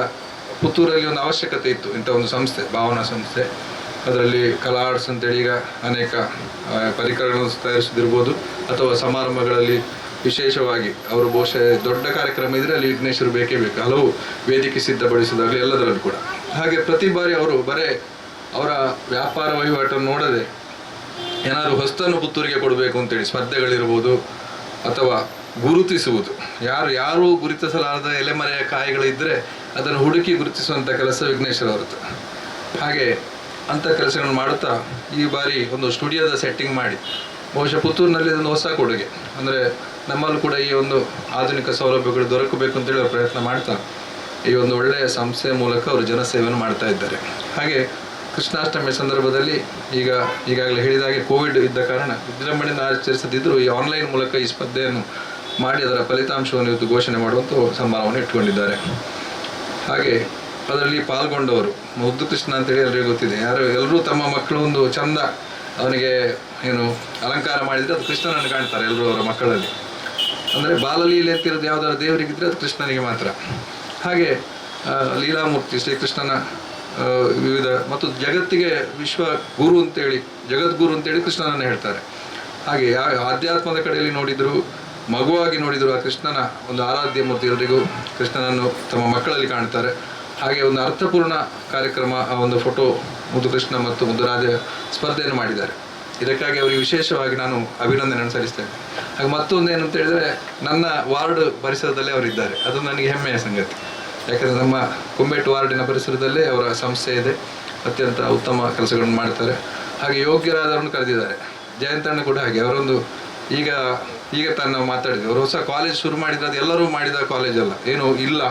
ಪುತ್ತೂರಲ್ಲಿ ಒಂದು ಅವಶ್ಯಕತೆ ಇತ್ತು, ಇಂಥ ಒಂದು ಸಂಸ್ಥೆ, ಭಾವನಾ ಸಂಸ್ಥೆ. ಅದರಲ್ಲಿ ಕಲಾ ಆರ್ಟ್ಸ್ ಅಂತೇಳಿ ಈಗ ಅನೇಕ ಪರಿಕರಗಳನ್ನು ತಯಾರಿಸೋದಿರ್ಬೋದು, ಅಥವಾ ಸಮಾರಂಭಗಳಲ್ಲಿ ವಿಶೇಷವಾಗಿ ಅವರು ಬಹುಶಃ ದೊಡ್ಡ ಕಾರ್ಯಕ್ರಮ ಇದ್ದರೆ ಅಲ್ಲಿ ವಿಘ್ನೇಶ್ವರು ಬೇಕೇ ಬೇಕು. ಹಲವು ವೇದಿಕೆ ಸಿದ್ಧಪಡಿಸೋದಾಗಲಿ ಎಲ್ಲದರಲ್ಲೂ ಕೂಡ. ಹಾಗೆ ಪ್ರತಿ ಬಾರಿ ಅವರು ಅವರ ವ್ಯಾಪಾರ ವಹಿವಾಟನ್ನು ನೋಡದೆ ಏನಾದರೂ ಹೊಸತನ್ನು ಪುತ್ತೂರಿಗೆ ಕೊಡಬೇಕು ಅಂತೇಳಿ ಸ್ಪರ್ಧೆಗಳಿರ್ಬೋದು, ಅಥವಾ ಗುರುತಿಸುವುದು, ಯಾರು ಗುರುತಿಸಲಾರದ ಎಲೆಮರೆಯ ಕಾಯಿಗಳಿದ್ದರೆ ಅದನ್ನು ಹುಡುಕಿ ಗುರುತಿಸುವಂಥ ಕೆಲಸ ವಿಘ್ನೇಶ್ವರವರದ್ದು. ಹಾಗೆ ಅಂಥ ಕೆಲಸಗಳನ್ನು ಮಾಡುತ್ತಾ ಈ ಬಾರಿ ಒಂದು ಸ್ಟುಡಿಯೋದ ಸೆಟ್ಟಿಂಗ್ ಮಾಡಿ, ಬಹುಶಃ ಪುತ್ತೂರಿನಲ್ಲಿ ಇದೊಂದು ಹೊಸ ಕೊಡುಗೆ. ಅಂದರೆ ನಮ್ಮಲ್ಲೂ ಕೂಡ ಈ ಒಂದು ಆಧುನಿಕ ಸೌಲಭ್ಯಗಳು ದೊರಕಬೇಕು ಅಂತೇಳಿ ಅವರು ಪ್ರಯತ್ನ ಮಾಡ್ತಾ ಈ ಒಂದು ಒಳ್ಳೆಯ ಸಂಸ್ಥೆಯ ಮೂಲಕ ಅವರು ಜನಸೇವೆಯನ್ನು ಮಾಡ್ತಾ ಇದ್ದಾರೆ. ಹಾಗೆ ಕೃಷ್ಣಾಷ್ಟಮಿ ಸಂದರ್ಭದಲ್ಲಿ ಈಗಾಗಲೇ ಹೇಳಿದಾಗೆ ಕೋವಿಡ್ ಇದ್ದ ಕಾರಣ ವಿಜೃಂಭಣೆಯಿಂದ ಆಚರಿಸದಿದ್ದರೂ ಈ ಆನ್ಲೈನ್ ಮೂಲಕ ಈ ಸ್ಪರ್ಧೆಯನ್ನು ಮಾಡಿ ಅದರ ಫಲಿತಾಂಶವನ್ನು ಇವತ್ತು ಘೋಷಣೆ ಮಾಡುವಂಥ ಸಮಾರಂಭವನ್ನು ಇಟ್ಕೊಂಡಿದ್ದಾರೆ. ಹಾಗೆ ಅದರಲ್ಲಿ ಪಾಲ್ಗೊಂಡವರು ಮುದ್ದು ಕೃಷ್ಣ ಅಂತೇಳಿ ಎಲ್ಲರಿಗೂ ಗೊತ್ತಿದೆ. ಎಲ್ಲರೂ ತಮ್ಮ ಮಕ್ಕಳು ಒಂದು ಚಂದ ಅವನಿಗೆ ಅಲಂಕಾರ ಮಾಡಿದರೆ ಅದು ಕೃಷ್ಣನನ್ನು ಕಾಣ್ತಾರೆ ಎಲ್ಲರೂ ಅವರ ಮಕ್ಕಳಲ್ಲಿ. ಅಂದರೆ ಬಾಲಲೀಲೆ ಅಂತಿರೋದು ಯಾವುದಾದ್ರು ದೇವರಿಗಿದ್ರೆ ಅದು ಕೃಷ್ಣನಿಗೆ ಮಾತ್ರ. ಹಾಗೆ ಲೀಲಾಮೂರ್ತಿ ಶ್ರೀಕೃಷ್ಣನ ವಿವಿಧ ಮತ್ತು ಜಗತ್ತಿಗೆ ವಿಶ್ವ ಗುರು ಅಂತೇಳಿ, ಜಗದ್ಗುರು ಅಂತೇಳಿ ಕೃಷ್ಣನನ್ನು ಹೇಳ್ತಾರೆ. ಹಾಗೆ ಆಧ್ಯಾತ್ಮದ ಕಡೆಯಲ್ಲಿ ನೋಡಿದ್ರು, ಮಗುವಾಗಿ ನೋಡಿದ್ರು, ಆ ಕೃಷ್ಣನ ಒಂದು ಆರಾಧ್ಯ ಮೂರ್ತಿ ಎಲ್ಲರಿಗೂ ಕೃಷ್ಣನನ್ನು ತಮ್ಮ ಮಕ್ಕಳಲ್ಲಿ ಕಾಣ್ತಾರೆ. ಹಾಗೆ ಒಂದು ಅರ್ಥಪೂರ್ಣ ಕಾರ್ಯಕ್ರಮ, ಆ ಒಂದು ಫೋಟೋ ಮುದ್ದು ಕೃಷ್ಣ ಮತ್ತು ಮುದ್ದುರಾಧೆ ಸ್ಪರ್ಧೆಯನ್ನು ಮಾಡಿದ್ದಾರೆ. ಇದಕ್ಕಾಗಿ ಅವರಿಗೆ ವಿಶೇಷವಾಗಿ ನಾನು ಅಭಿನಂದನೆಯನ್ನು ಸಲ್ಲಿಸ್ತೇನೆ. ಹಾಗೆ ಮತ್ತೊಂದು ಏನಂತ ಹೇಳಿದರೆ, ನನ್ನ ವಾರ್ಡ್ ಪರಿಸರದಲ್ಲೇ ಅವರಿದ್ದಾರೆ. ಅದು ನನಗೆ ಹೆಮ್ಮೆಯ ಸಂಗತಿ. ಯಾಕಂದರೆ ನಮ್ಮ ಕುಂಬೇಟು ವಾರ್ಡಿನ ಪರಿಸರದಲ್ಲೇ ಅವರ ಸಂಸ್ಥೆ ಇದೆ. ಅತ್ಯಂತ ಉತ್ತಮ ಕೆಲಸಗಳನ್ನು ಮಾಡ್ತಾರೆ. ಹಾಗೆ ಯೋಗ್ಯರಾದವರನ್ನು ಕರೆದಿದ್ದಾರೆ. ಜಯಂತಣ್ಣ ಕೂಡ ಹಾಗೆ, ಅವರೊಂದು ಈಗ ತಾನು ನಾವು ಮಾತಾಡಿದ್ವಿ, ಅವರು ಹೊಸ ಕಾಲೇಜ್ ಶುರು ಮಾಡಿದ್ರೆ ಅದು ಎಲ್ಲರೂ ಮಾಡಿದ ಕಾಲೇಜಲ್ಲ, ಏನು ಇಲ್ಲ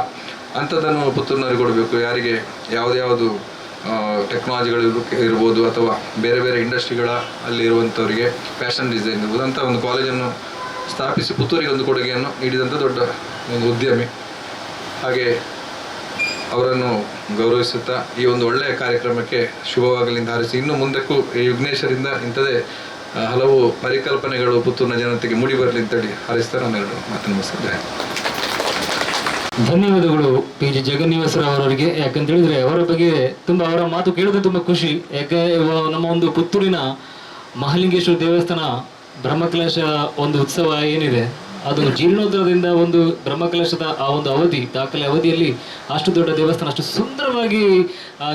ಅಂಥದ್ದನ್ನು ಪುತ್ತೂರಿನವ್ರಿಗೆ ಕೊಡಬೇಕು. ಯಾರಿಗೆ ಯಾವುದು ಟೆಕ್ನಾಲಜಿಗಳು ಇರ್ಬೋದು, ಅಥವಾ ಬೇರೆ ಬೇರೆ ಇಂಡಸ್ಟ್ರಿಗಳ ಅಲ್ಲಿ ಇರುವಂಥವರಿಗೆ ಫ್ಯಾಷನ್ ಡಿಸೈನ್ ಇರ್ಬೋದು, ಅಂಥ ಒಂದು ಕಾಲೇಜನ್ನು ಸ್ಥಾಪಿಸಿ ಪುತ್ತೂರಿಗೆ ಒಂದು ಕೊಡುಗೆಯನ್ನು ನೀಡಿದಂಥ ದೊಡ್ಡ ಒಂದು ಉದ್ಯಮಿ. ಹಾಗೆ ಅವರನ್ನು ಗೌರವಿಸುತ್ತಾ ಈ ಒಂದು ಒಳ್ಳೆಯ ಕಾರ್ಯಕ್ರಮಕ್ಕೆ ಶುಭವಾಗಲಿಂದ ಹಾರೈಸಿ, ಇನ್ನು ಮುಂದಕ್ಕೂ ಈ ವಿಘ್ನೇಶ್ವರಿಂದ ಇಂಥದೇ ಹಲವು ಪರಿಕಲ್ಪನೆಗಳು ಪುತ್ತೂರಿನ ಜನತೆಗೆ ಮೂಡಿ ಬರಲಿ ಅಂತೇಳಿ ಹಾರೈಸ್ತಾರೆ. ನಾನೆರಡು ಮಾತನ್ನು ಮುಗಿಸಿದ್ದೇನೆ. ಧನ್ಯವಾದಗಳು PG ಜಗನ್ನಿವಾಸರಾವ್ ಅವರಿಗೆ. ಯಾಕಂತ ಹೇಳಿದ್ರೆ ಅವರ ಬಗ್ಗೆ ಅವರ ಮಾತು ಕೇಳೋದು ತುಂಬ ಖುಷಿ. ಯಾಕೆ ನಮ್ಮ ಒಂದು ಪುತ್ತೂರಿನ ಮಹಾಲಿಂಗೇಶ್ವರ ದೇವಸ್ಥಾನ ಬ್ರಹ್ಮಕಲಶ ಒಂದು ಉತ್ಸವ ಏನಿದೆ, ಅದು ಜೀರ್ಣೋದ್ಧಾರದಿಂದ ಒಂದು ಬ್ರಹ್ಮಕಲಶದ ಆ ಒಂದು ದಾಖಲೆ ಅವಧಿಯಲ್ಲಿ ಅಷ್ಟು ದೊಡ್ಡ ದೇವಸ್ಥಾನ ಅಷ್ಟು ಸುಂದರವಾಗಿ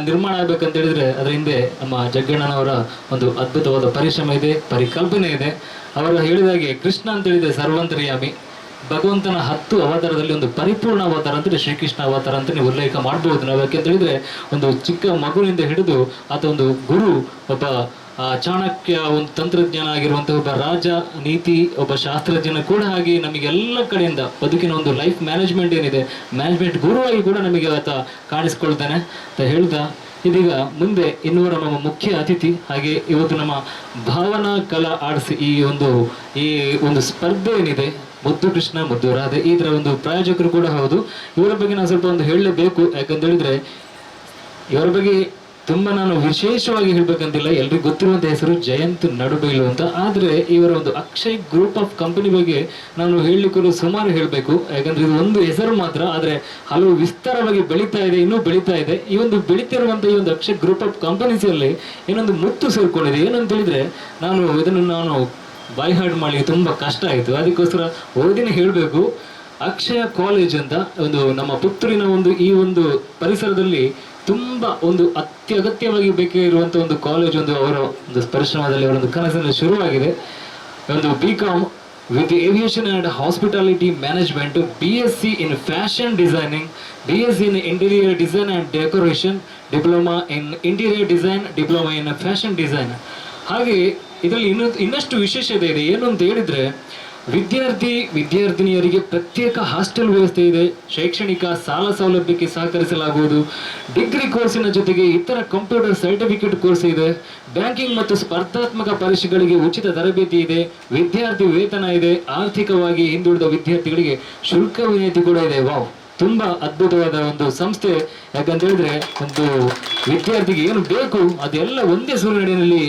ನಿರ್ಮಾಣ ಆಗ್ಬೇಕಂತ ಹೇಳಿದ್ರೆ ಅದರ ಹಿಂದೆ ನಮ್ಮ ಜಗ್ಗಣ್ಣನವರ ಒಂದು ಅದ್ಭುತವಾದ ಪರಿಶ್ರಮ ಇದೆ, ಪರಿಕಲ್ಪನೆ ಇದೆ. ಅವರ ಹೇಳಿದಾಗೆ ಕೃಷ್ಣ ಅಂತ ಹೇಳಿದ್ರೆ ಸರ್ವಂತರ್ಯಾಮಿ, ಭಗವಂತನ 10 ಅವತಾರದಲ್ಲಿ ಒಂದು ಪರಿಪೂರ್ಣ ಅವತಾರ ಅಂತೇಳಿ ಶ್ರೀಕೃಷ್ಣ ಅವತಾರ ಅಂತ ನೀವು ಉಲ್ಲೇಖ ಮಾಡ್ಬೋದು ನಾವು. ಯಾಕೆಂತ ಹೇಳಿದ್ರೆ ಒಂದು ಚಿಕ್ಕ ಮಗುವಿನಿಂದ ಹಿಡಿದು ಆತ ಒಂದು ಗುರು, ಒಬ್ಬ ಚಾಣಕ್ಯ ಒಂದು ತಂತ್ರಜ್ಞಾನ ಆಗಿರುವಂಥ ಒಬ್ಬ ರಾಜ, ನೀತಿ, ಒಬ್ಬ ಶಾಸ್ತ್ರಜ್ಞನ ಕೂಡ ಆಗಿ ನಮಗೆಲ್ಲ ಕಡೆಯಿಂದ ಬದುಕಿನ ಒಂದು ಲೈಫ್ ಮ್ಯಾನೇಜ್ಮೆಂಟ್ ಏನಿದೆ, ಮ್ಯಾನೇಜ್ಮೆಂಟ್ ಗುರುವಾಗಿ ಕೂಡ ನಮಗೆ ಆತ ಕಾಣಿಸ್ಕೊಳ್ತಾನೆ ಅಂತ ಹೇಳ್ದ. ಇದೀಗ ಮುಂದೆ ಇನ್ನೂರ ನಮ್ಮ ಮುಖ್ಯ ಅತಿಥಿ, ಹಾಗೆ ಇವತ್ತು ನಮ್ಮ ಭಾವನಾ ಕಲಾ ಆರ್ಟ್ಸ್ ಈ ಒಂದು ಸ್ಪರ್ಧೆ ಏನಿದೆ, ಮುದ್ದು ಕೃಷ್ಣ ಮುದ್ದು ರಾಧೆ, ಇದರ ಒಂದು ಪ್ರಾಯೋಜಕರು ಕೂಡ ಹೌದು. ಇವರ ಬಗ್ಗೆ ನಾನು ಸ್ವಲ್ಪ ಒಂದು ಹೇಳಲೇಬೇಕು. ಯಾಕಂತ ಹೇಳಿದ್ರೆ ಇವರ ಬಗ್ಗೆ ತುಂಬ ನಾನು ವಿಶೇಷವಾಗಿ ಹೇಳ್ಬೇಕಂತಿಲ್ಲ, ಎಲ್ರಿಗೂ ಗೊತ್ತಿರುವಂಥ ಹೆಸರು ಜಯಂತ್ ನಡುಬೈಲು ಅಂತ. ಆದರೆ ಇವರ ಒಂದು ಅಕ್ಷಯ್ ಗ್ರೂಪ್ ಆಫ್ ಕಂಪನಿ ಬಗ್ಗೆ ನಾನು ಹೇಳಲಿಕ್ಕೂ ಸುಮಾರು ಹೇಳಬೇಕು. ಯಾಕಂದ್ರೆ ಇದು ಒಂದು ಹೆಸರು ಮಾತ್ರ, ಆದರೆ ಹಲವು ವಿಸ್ತಾರವಾಗಿ ಬೆಳೀತಾ ಇದೆ, ಇನ್ನೂ ಬೆಳೀತಾ ಇದೆ. ಈ ಒಂದು ಬೆಳೀತಿರುವಂಥ ಈ ಒಂದು ಅಕ್ಷಯ್ ಗ್ರೂಪ್ ಆಫ್ ಕಂಪನೀಸಲ್ಲಿ ಏನೊಂದು ಮುತ್ತು ಸೇರ್ಕೊಂಡಿದೆ. ಏನಂತ ಹೇಳಿದ್ರೆ ನಾನು ಬಾಯ್ ಹಾರ್ಡ್ ಮಾಡಲಿಕ್ಕೆ ತುಂಬ ಕಷ್ಟ ಆಯಿತು. ಅದಕ್ಕೋಸ್ಕರ ಓದಿನ ಹೇಳಬೇಕು. ಅಕ್ಷಯ ಕಾಲೇಜ್ ಅಂತ ಒಂದು ನಮ್ಮ ಪುತ್ತೂರಿನ ಈ ಒಂದು ಪರಿಸರದಲ್ಲಿ ತುಂಬ ಒಂದು ಅತ್ಯಗತ್ಯವಾಗಿ ಬೇಕಾಗಿರುವಂಥ ಒಂದು ಕಾಲೇಜ್, ಅವರ ಒಂದು ಪರಿಶ್ರಮದಲ್ಲಿ ಅವರೊಂದು ಕನಸಿನಲ್ಲಿ ಶುರುವಾಗಿದೆ. ಒಂದು BCom with aviation and hospitality management, BSc in fashion designing, BSc in interior design and decoration, diploma in interior design, diploma in fashion design. ಹಾಗೆ ಇದರಲ್ಲಿ ಇನ್ನಷ್ಟು ವಿಶೇಷತೆ ಇದೆ. ಏನು ಅಂತ ಹೇಳಿದರೆ ವಿದ್ಯಾರ್ಥಿನಿಯರಿಗೆ ಪ್ರತ್ಯೇಕ ಹಾಸ್ಟೆಲ್ ವ್ಯವಸ್ಥೆ ಇದೆ. ಶೈಕ್ಷಣಿಕ ಸಾಲ ಸೌಲಭ್ಯಕ್ಕೆ ಸಹಕರಿಸಲಾಗುವುದು. ಡಿಗ್ರಿ ಕೋರ್ಸಿನ ಜೊತೆಗೆ ಇತರ ಕಂಪ್ಯೂಟರ್ ಸರ್ಟಿಫಿಕೇಟ್ ಕೋರ್ಸ್ ಇದೆ. ಬ್ಯಾಂಕಿಂಗ್ ಮತ್ತು ಸ್ಪರ್ಧಾತ್ಮಕ ಪರೀಕ್ಷೆಗಳಿಗೆ ಉಚಿತ ತರಬೇತಿ ಇದೆ. ವಿದ್ಯಾರ್ಥಿ ವೇತನ ಇದೆ. ಆರ್ಥಿಕವಾಗಿ ಹಿಂದುಳಿದ ವಿದ್ಯಾರ್ಥಿಗಳಿಗೆ ಶುಲ್ಕ ವಿನಾಯಿತಿ ಕೂಡ ಇದೆ. ವಾವ್, ತುಂಬಾ ಅದ್ಭುತವಾದ ಒಂದು ಸಂಸ್ಥೆ. ಯಾಕಂತ ಹೇಳಿದ್ರೆ ಒಂದು ವಿದ್ಯಾರ್ಥಿಗೆ ಏನು ಬೇಕು ಅದೆಲ್ಲ ಒಂದೇ ಸೂರಿನಡಿಯಲ್ಲಿ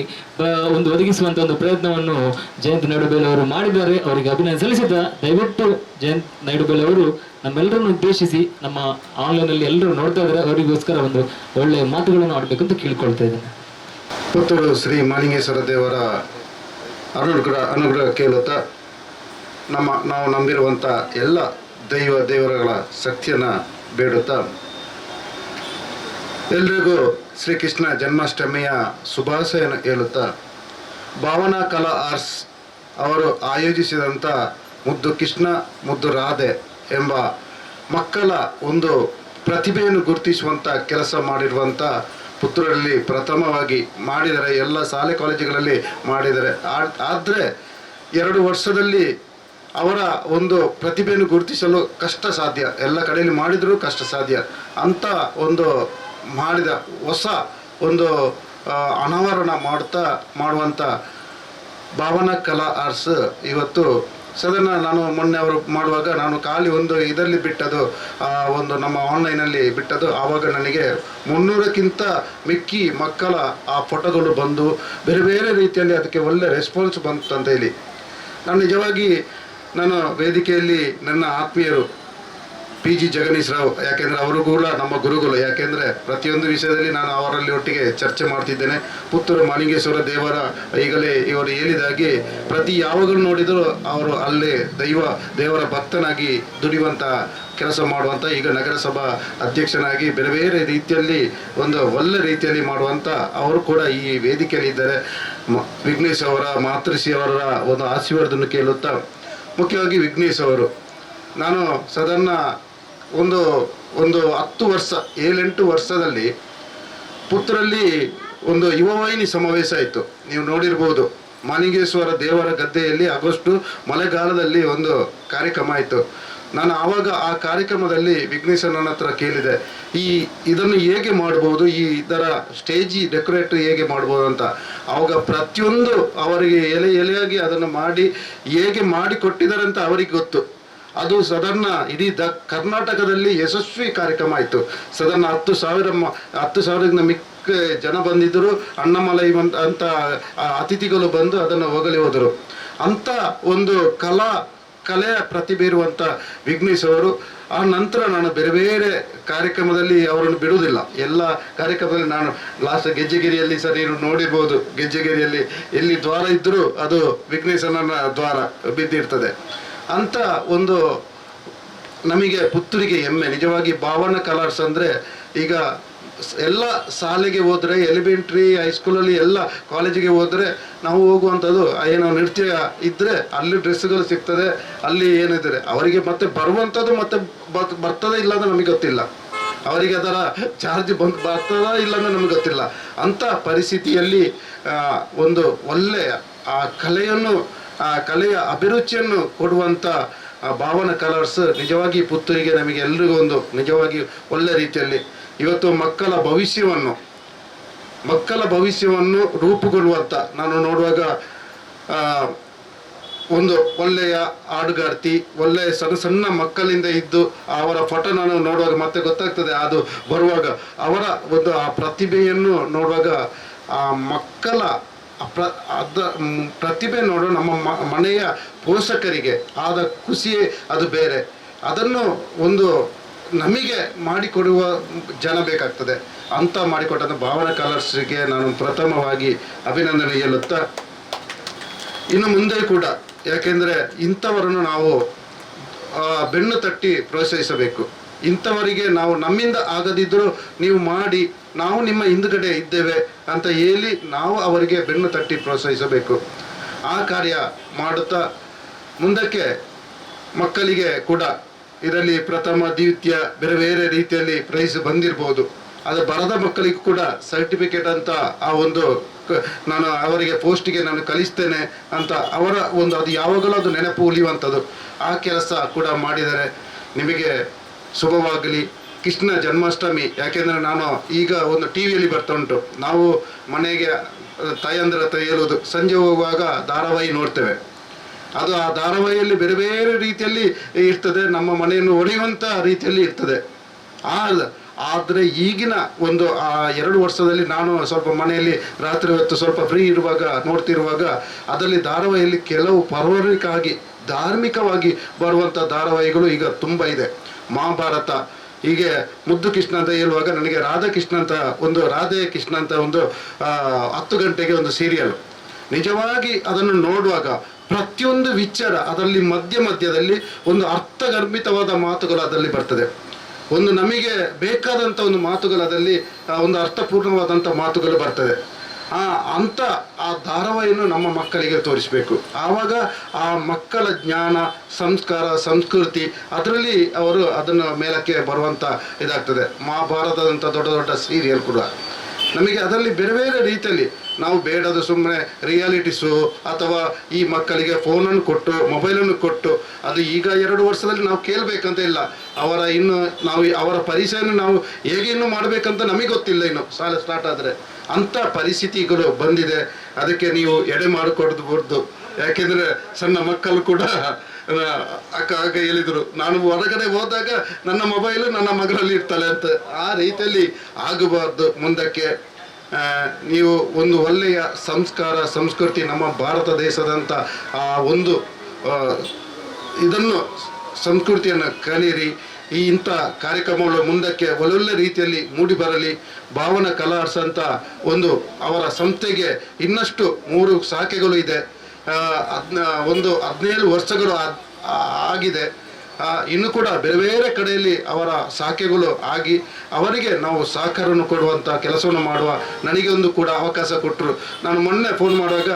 ಒಂದು ಒದಗಿಸುವಂತ ಒಂದು ಪ್ರಯತ್ನವನ್ನು ಜಯಂತ್ ನೈಡುಬೈಲು ಅವರು ಮಾಡಿದ್ದಾರೆ. ಅವರಿಗೆ ಅಭಿನಂದನೆ ಸಲ್ಲಿಸಿದ. ದಯವಿಟ್ಟು ಜಯಂತ್ ನೈಡುಬೈಲು ಅವರು ನಮ್ಮೆಲ್ಲರನ್ನು ಉದ್ದೇಶಿಸಿ, ನಮ್ಮ ಆನ್ಲೈನಲ್ಲಿ ಎಲ್ಲರೂ ನೋಡ್ತಾ ಇದ್ದಾರೆ, ಅವರಿಗೋಸ್ಕರ ಒಂದು ಒಳ್ಳೆಯ ಮಾತುಗಳನ್ನು ಆಡಬೇಕಂತ ಕೇಳ್ಕೊಳ್ತಾ ಇದ್ದೇನೆ. ಪುತ್ತೂರು ಶ್ರೀ ಮಾಲಿಂಗೇಶ್ವರ ದೇವರ ಅನುಗ್ರಹ ಕೇಳುತ್ತಾ ನಾವು ನಂಬಿರುವಂಥ ಎಲ್ಲ ದೇವರುಗಳ ಶಕ್ತಿಯನ್ನು ಬೇಡುತ್ತಾ ಎಲ್ರಿಗೂ ಶ್ರೀಕೃಷ್ಣ ಜನ್ಮಾಷ್ಟಮಿಯ ಶುಭಾಶಯನ ಹೇಳುತ್ತಾ, ಭಾವನಾ ಕಲಾ ಆರ್ಟ್ಸ್ ಅವರು ಆಯೋಜಿಸಿದಂಥ ಮುದ್ದು ಕೃಷ್ಣ ಮುದ್ದು ರಾಧೆ ಎಂಬ ಮಕ್ಕಳ ಒಂದು ಪ್ರತಿಭೆಯನ್ನು ಗುರುತಿಸುವಂಥ ಕೆಲಸ ಮಾಡಿರುವಂಥ ಪುತ್ತೂರಲ್ಲಿ ಪ್ರಥಮವಾಗಿ ಮಾಡಿದರೆ. ಎಲ್ಲ ಶಾಲೆ ಕಾಲೇಜುಗಳಲ್ಲಿ ಮಾಡಿದರೆ. ಆದರೆ 2 ವರ್ಷದಲ್ಲಿ ಅವರ ಒಂದು ಪ್ರತಿಭೆಯನ್ನು ಗುರುತಿಸಲು ಕಷ್ಟ ಸಾಧ್ಯ. ಎಲ್ಲ ಕಡೆಯಲ್ಲಿ ಮಾಡಿದರೂ ಕಷ್ಟ ಸಾಧ್ಯ ಅಂತ ಒಂದು ಮಾಡಿದ ಹೊಸ ಒಂದು ಅನಾವರಣ ಮಾಡುವಂಥ ಭಾವನಾ ಕಲಾ ಆರ್ಟ್ಸ್ ಇವತ್ತು ಸಾಧಾರಣ ನಾನು ಮೊನ್ನೆ ಅವರು ಮಾಡುವಾಗ ನಾನು ಖಾಲಿ ಒಂದು ಇದರಲ್ಲಿ ಬಿಟ್ಟದು, ಒಂದು ನಮ್ಮ ಆನ್ಲೈನಲ್ಲಿ ಬಿಟ್ಟದು. ಆವಾಗ ನನಗೆ 300ಕ್ಕಿಂತ ಮಿಕ್ಕಿ ಮಕ್ಕಳ ಆ ಫೋಟೋಗಳು ಬಂದು ಬೇರೆ ಬೇರೆ ರೀತಿಯಲ್ಲಿ ಅದಕ್ಕೆ ಒಳ್ಳೆ ರೆಸ್ಪಾನ್ಸ್ ಬಂತು ಅಂತ ಹೇಳಿ ನಾನು ನಿಜವಾಗಿ ನಾನು ವೇದಿಕೆಯಲ್ಲಿ ನನ್ನ ಆತ್ಮೀಯರು PG ಜಗದೀಶ್ ರಾವ್, ಯಾಕೆಂದರೆ ಅವರು ಕೂಡ ನಮ್ಮ ಗುರುಗಳು. ಯಾಕೆಂದರೆ ಪ್ರತಿಯೊಂದು ವಿಷಯದಲ್ಲಿ ನಾನು ಅವರಲ್ಲಿ ಒಟ್ಟಿಗೆ ಚರ್ಚೆ ಮಾಡ್ತಿದ್ದೇನೆ. ಪುತ್ತೂರು ಮಾಲಿಂಗೇಶ್ವರ ದೇವರ ಈಗಲೇ ಇವರು ಹೇಳಿದಾಗೆ ಯಾವಾಗಲೂ ನೋಡಿದರೂ ಅವರು ಅಲ್ಲೇ ದೇವರ ಭಕ್ತನಾಗಿ ದುಡಿಯುವಂಥ ಕೆಲಸ ಮಾಡುವಂಥ, ಈಗ ನಗರಸಭಾ ಅಧ್ಯಕ್ಷನಾಗಿ ಬೇರೆ ಬೇರೆ ರೀತಿಯಲ್ಲಿ ಒಂದು ಒಳ್ಳೆ ರೀತಿಯಲ್ಲಿ ಮಾಡುವಂಥ ಅವರು ಕೂಡ ಈ ವೇದಿಕೆಯಲ್ಲಿ ಇದ್ದಾರೆ. ವಿಘ್ನೇಶ್ ಅವರ ಮಾತೃಶ್ರೀ ಅವರ ಒಂದು ಆಶೀರ್ವಾದವನ್ನು ಕೇಳುತ್ತಾ, ಮುಖ್ಯವಾಗಿ ವಿಘ್ನೇಶ್ ಅವರು, ನಾನು ಸಾಧಾರಣ ಒಂದು 10 ವರ್ಷ 7-8 ವರ್ಷದಲ್ಲಿ ಪುತ್ತೂರಲ್ಲಿ ಒಂದು ಯುವವಾಹಿನಿ ಸಮಾವೇಶ ಆಯಿತು. ನೀವು ನೋಡಿರ್ಬೋದು, ಮಾಲಿಂಗೇಶ್ವರ ದೇವರ ಗದ್ದೆಯಲ್ಲಿ ಆಗಸ್ಟ್ ಮಳೆಗಾಲದಲ್ಲಿ ಒಂದು ಕಾರ್ಯಕ್ರಮ ಆಯಿತು. ನಾನು ಆವಾಗ ಆ ಕಾರ್ಯಕ್ರಮದಲ್ಲಿ ವಿಘ್ನೇಶ್ವರನ ಹತ್ರ ಕೇಳಿದೆ, ಇದನ್ನು ಹೇಗೆ ಮಾಡ್ಬೋದು, ಇದರ ಸ್ಟೇಜ್ ಡೆಕೋರೇಟ್ ಹೇಗೆ ಮಾಡ್ಬೋದು ಅಂತ. ಆವಾಗ ಪ್ರತಿಯೊಂದು ಅವರಿಗೆ ಎಲೆಯಾಗಿ ಅದನ್ನು ಮಾಡಿ ಹೇಗೆ ಮಾಡಿ ಕೊಟ್ಟಿದ್ದಾರೆ ಅಂತ ಅವರಿಗೆ ಗೊತ್ತು. ಅದು ಸಾಧಾರಣ ಇಡೀ ಕರ್ನಾಟಕದಲ್ಲಿ ಯಶಸ್ವಿ ಕಾರ್ಯಕ್ರಮ ಆಯಿತು. ಸಾಧಾರಣ 10,000ದಿಂದ ಮಿಕ್ಕ ಜನ ಬಂದಿದ್ದರು. ಅಣ್ಣಮಲೈ ಅಂತ ಅತಿಥಿಗಳು ಬಂದು ಅದನ್ನು ಹೊಗಳಿ ಹೋದರು. ಅಂಥ ಒಂದು ಕಲೆಯ ಪ್ರತಿಭೆ ಇರುವಂಥ ವಿಘ್ನೇಶ್ ಅವರು. ಆ ನಂತರ ನಾನು ಬೇರೆ ಬೇರೆ ಕಾರ್ಯಕ್ರಮದಲ್ಲಿ ಅವರನ್ನು ಬಿಡುವುದಿಲ್ಲ. ಎಲ್ಲ ಕಾರ್ಯಕ್ರಮದಲ್ಲಿ ನಾನು ಲಾಸ್ಟ್ ಗೆಜ್ಜೆಗಿರಿಯಲ್ಲಿ ಸಹ ನೀವು ನೋಡಿರ್ಬೋದು, ಗೆಜ್ಜೆಗಿರಿಯಲ್ಲಿ ಎಲ್ಲಿ ದ್ವಾರ ಇದ್ದರೂ ಅದು ವಿಘ್ನೇಶನ ದ್ವಾರ ಬಿದ್ದಿರ್ತದೆ. ಅಂತ ಒಂದು ನಮಗೆ ಪುತ್ತೂರಿಗೆ ಹೆಮ್ಮೆ. ನಿಜವಾಗಿ ಭಾವನಾ ಕಲರ್ಸ್ ಅಂದರೆ ಈಗ ಎಲ್ಲ ಶಾಲೆಗೆ ಹೋದರೆ, ಎಲಿಮೆಂಟ್ರಿ ಹೈಸ್ಕೂಲಲ್ಲಿ ಎಲ್ಲ ಕಾಲೇಜಿಗೆ ಹೋದರೆ ನಾವು ಹೋಗುವಂಥದ್ದು ಏನೋ ನೃತ್ಯ ಇದ್ದರೆ ಅಲ್ಲಿ ಡ್ರೆಸ್ಗಳು ಸಿಗ್ತದೆ, ಅಲ್ಲಿ ಏನಿದ್ರೆ ಅವರಿಗೆ ಮತ್ತೆ ಬರುವಂಥದ್ದು ಮತ್ತೆ ಬರ್ತದೆ ಇಲ್ಲ ಅಂತ ನಮಗೆ ಗೊತ್ತಿಲ್ಲ. ಅವರಿಗೆ ಅದರ ಚಾರ್ಜ್ ಬರ್ತದ ಇಲ್ಲ ಅನ್ನೋ ನಮ್ಗೆ ಗೊತ್ತಿಲ್ಲ. ಅಂಥ ಪರಿಸ್ಥಿತಿಯಲ್ಲಿ ಒಂದು ಒಳ್ಳೆಯ ಆ ಕಲೆಯನ್ನು, ಆ ಕಲೆಯ ಅಭಿರುಚಿಯನ್ನು ಕೊಡುವಂಥ ಭಾವನ ಕಲರ್ಸ್ ನಿಜವಾಗಿ ಪುತ್ತೂರಿಗೆ ನಮಗೆ ಎಲ್ರಿಗೂ ಒಂದು ನಿಜವಾಗಿ ಒಳ್ಳೆ ರೀತಿಯಲ್ಲಿ ಇವತ್ತು ಮಕ್ಕಳ ಭವಿಷ್ಯವನ್ನು ರೂಪುಗೊಳ್ಳುವಂಥ ನಾನು ನೋಡುವಾಗ ಒಂದು ಒಳ್ಳೆಯ ಹಾಡುಗಾರ್ತಿ, ಒಳ್ಳೆಯ ಸಣ್ಣ ಸಣ್ಣ ಮಕ್ಕಳಿಂದ ಇದ್ದು ಅವರ ಫೋಟೋ ನಾನು ನೋಡುವಾಗ ಮತ್ತೆ ಗೊತ್ತಾಗ್ತದೆ, ಅದು ಬರುವಾಗ ಅವರ ಒಂದು ಆ ಪ್ರತಿಭೆಯನ್ನು ನೋಡುವಾಗ ಆ ಮಕ್ಕಳ ಪ್ರತಿಭೆ ನೋಡೋ ನಮ್ಮ ಮನೆಯ ಪೋಷಕರಿಗೆ ಆದ ಖುಷಿಯೇ ಅದು ಬೇರೆ. ಅದನ್ನು ಒಂದು ನಮಗೆ ಮಾಡಿಕೊಡುವ ಜನ ಬೇಕಾಗ್ತದೆ. ಅಂತ ಮಾಡಿಕೊಟ್ಟಂಥ ಭಾವನಾ ಕಲರ್ಸ್ಗೆ ನಾನು ಪ್ರಥಮವಾಗಿ ಅಭಿನಂದನೆ ಹೇಳುತ್ತಾ, ಇನ್ನು ಮುಂದೆ ಕೂಡ ಯಾಕೆಂದರೆ ಇಂಥವರನ್ನು ನಾವು ಬೆನ್ನು ತಟ್ಟಿ ಪ್ರೋತ್ಸಾಹಿಸಬೇಕು. ಇಂಥವರಿಗೆ ನಾವು ನಮ್ಮಿಂದ ಆಗದಿದ್ದರೂ ನೀವು ಮಾಡಿ, ನಾವು ನಿಮ್ಮ ಹಿಂದುಗಡೆ ಇದ್ದೇವೆ ಅಂತ ಹೇಳಿ ನಾವು ಅವರಿಗೆ ಬೆನ್ನು ತಟ್ಟಿ ಪ್ರೋತ್ಸಾಹಿಸಬೇಕು. ಆ ಕಾರ್ಯ ಮಾಡುತ್ತಾ ಮುಂದಕ್ಕೆ ಮಕ್ಕಳಿಗೆ ಕೂಡ ಇದರಲ್ಲಿ ಪ್ರಥಮ ದ್ವಿತೀಯ ಬೇರೆ ಬೇರೆ ರೀತಿಯಲ್ಲಿ ಪ್ರೈಸ್ ಬಂದಿರ್ಬೋದು. ಅದು ಬರದ ಮಕ್ಕಳಿಗೂ ಕೂಡ ಸರ್ಟಿಫಿಕೇಟ್ ಅಂತ ಆ ಒಂದು ನಾನು ಅವರಿಗೆ ಪೋಸ್ಟಿಗೆ ನಾನು ಕಲಿಸ್ತೇನೆ ಅಂತ ಅವರ ಒಂದು ಅದು ಯಾವಾಗಲೂ ಅದು ನೆನಪು ಉಳಿಯುವಂಥದ್ದು. ಆ ಕೆಲಸ ಕೂಡ ಮಾಡಿದರೆ ನಿಮಗೆ ಶುಭವಾಗಲಿ. ಕೃಷ್ಣ ಜನ್ಮಾಷ್ಟಮಿ, ಯಾಕೆಂದರೆ ನಾನು ಈಗ ಒಂದು ಟಿ ವಿಯಲ್ಲಿ ಬರ್ತಾ ಉಂಟು, ನಾವು ಮನೆಗೆ ತಾಯಂದ್ರ ಹತ್ರ ಹೇಳೋದು, ಸಂಜೆ ಹೋಗುವಾಗ ಧಾರಾವಾಹಿ ನೋಡ್ತೇವೆ. ಅದು ಆ ಧಾರಾವಾಹಿಯಲ್ಲಿ ಬೇರೆ ಬೇರೆ ರೀತಿಯಲ್ಲಿ ಇರ್ತದೆ, ನಮ್ಮ ಮನೆಯನ್ನು ಒಡೆಯುವಂಥ ರೀತಿಯಲ್ಲಿ ಇರ್ತದೆ. ಆದರೆ ಈಗಿನ ಒಂದು ಆ 2 ವರ್ಷದಲ್ಲಿ ನಾನು ಸ್ವಲ್ಪ ಮನೆಯಲ್ಲಿ ರಾತ್ರಿ ಹೊತ್ತು ಸ್ವಲ್ಪ ಫ್ರೀ ಇರುವಾಗ ನೋಡ್ತಿರುವಾಗ ಅದರಲ್ಲಿ ಧಾರಾವಾಹಿಯಲ್ಲಿ ಕೆಲವು ಪೌರಾಣಿಕವಾಗಿ ಧಾರ್ಮಿಕವಾಗಿ ಬರುವಂಥ ಧಾರಾವಾಹಿಗಳು ಈಗ ತುಂಬ ಇದೆ. ಮಹಾಭಾರತ, ಹೀಗೆ ಮುದ್ದು ಕೃಷ್ಣ ಅಂತ ಹೇಳುವಾಗ ನನಗೆ ರಾಧಾಕೃಷ್ಣ ಅಂತ ಒಂದು ರಾಧೆ ಕೃಷ್ಣ ಅಂತ ಒಂದು 10 ಗಂಟೆಗೆ ಒಂದು ಸೀರಿಯಲ್, ನಿಜವಾಗಿ ಅದನ್ನು ನೋಡುವಾಗ ಪ್ರತಿಯೊಂದು ವಿಚಾರ ಅದರಲ್ಲಿ ಮಧ್ಯದಲ್ಲಿ ಒಂದು ಅರ್ಥಗರ್ಭಿತವಾದ ಮಾತುಗಳು ಅದರಲ್ಲಿ ಬರ್ತದೆ. ಒಂದು ನಮಗೆ ಬೇಕಾದಂಥ ಒಂದು ಮಾತುಗಳು ಅದರಲ್ಲಿ ಒಂದು ಅರ್ಥಪೂರ್ಣವಾದಂಥ ಮಾತುಗಳು ಬರ್ತದೆ. ಅಂಥ ಆ ಧಾರಾವಾಹಿಯನ್ನು ನಮ್ಮ ಮಕ್ಕಳಿಗೆ ತೋರಿಸಬೇಕು. ಆವಾಗ ಆ ಮಕ್ಕಳ ಜ್ಞಾನ, ಸಂಸ್ಕಾರ, ಸಂಸ್ಕೃತಿ ಅದರಲ್ಲಿ ಅವರು ಅದನ್ನು ಮೇಲಕ್ಕೆ ಬರುವಂಥ ಇದಾಗ್ತದೆ. ಮಹಾಭಾರತದಂಥ ದೊಡ್ಡ ದೊಡ್ಡ ಸೀರಿಯಲ್ ಕೂಡ ನಮಗೆ ಅದರಲ್ಲಿ ಬೇರೆ ಬೇರೆ ರೀತಿಯಲ್ಲಿ ನಾವು ಬೇಡದು ಸುಮ್ಮನೆ ರಿಯಾಲಿಟಿ ಶೋ ಅಥವಾ ಈ ಮಕ್ಕಳಿಗೆ ಫೋನನ್ನು ಕೊಟ್ಟು ಮೊಬೈಲನ್ನು ಕೊಟ್ಟು ಅದು ಈಗ 2 ವರ್ಷದಲ್ಲಿ ನಾವು ಕೇಳಬೇಕಂತ ಇಲ್ಲ. ನಾವು ಅವರ ಪರಿಚಯವನ್ನು ನಾವು ಹೇಗೆ ಇನ್ನೂ ಮಾಡಬೇಕಂತ ನಮಗೆ ಗೊತ್ತಿಲ್ಲ, ಇನ್ನು ಶಾಲೆ ಸ್ಟಾರ್ಟ್ ಆದರೆ ಅಂಥ ಪರಿಸ್ಥಿತಿಗಳು ಬಂದಿದೆ. ಅದಕ್ಕೆ ನೀವು ಎಡೆ ಮಾಡಿಕೊಡ್ಬೋದು. ಯಾಕೆಂದರೆ ಸಣ್ಣ ಮಕ್ಕಳು ಕೂಡ ಅಕ್ಕ ಹೇಳಿದರು, ನಾನು ಹೊರಗಡೆ ಹೋದಾಗ ನನ್ನ ಮೊಬೈಲು ನನ್ನ ಮಗಳಲ್ಲಿ ಇರ್ತಾಳೆ ಅಂತ. ಆ ರೀತಿಯಲ್ಲಿ ಆಗಬಾರ್ದು. ಮುಂದಕ್ಕೆ ನೀವು ಒಂದು ಒಳ್ಳೆಯ ಸಂಸ್ಕಾರ, ಸಂಸ್ಕೃತಿ ನಮ್ಮ ಭಾರತ ದೇಶದಂಥ ಆ ಒಂದು ಇದನ್ನು ಸಂಸ್ಕೃತಿಯನ್ನು ಕಲಿಯಿರಿ. ಇಂಥ ಕಾರ್ಯಕ್ರಮಗಳು ಮುಂದಕ್ಕೆ ಒಳ್ಳೊಳ್ಳೆ ರೀತಿಯಲ್ಲಿ ಮೂಡಿ ಬರಲಿ. ಭಾವನಾ ಕಲರ್ಸ್ ಅಂತ ಒಂದು ಅವರ ಸಂಸ್ಥೆಗೆ ಇನ್ನಷ್ಟು 3 ಶಾಖೆಗಳು ಇದೆ. 17 ವರ್ಷಗಳು ಆಗಿದೆ. ಇನ್ನು ಕೂಡ ಬೇರೆ ಬೇರೆ ಕಡೆಯಲ್ಲಿ ಅವರ ಶಾಖೆಗಳು ಆಗಿ ಅವರಿಗೆ ನಾವು ಸಹಕಾರವನ್ನು ಕೊಡುವಂಥ ಕೆಲಸವನ್ನು ಮಾಡುವ ನನಗೆ ಒಂದು ಕೂಡ ಅವಕಾಶ ಕೊಟ್ಟರು. ನಾನು ಮೊನ್ನೆ ಫೋನ್ ಮಾಡುವಾಗ,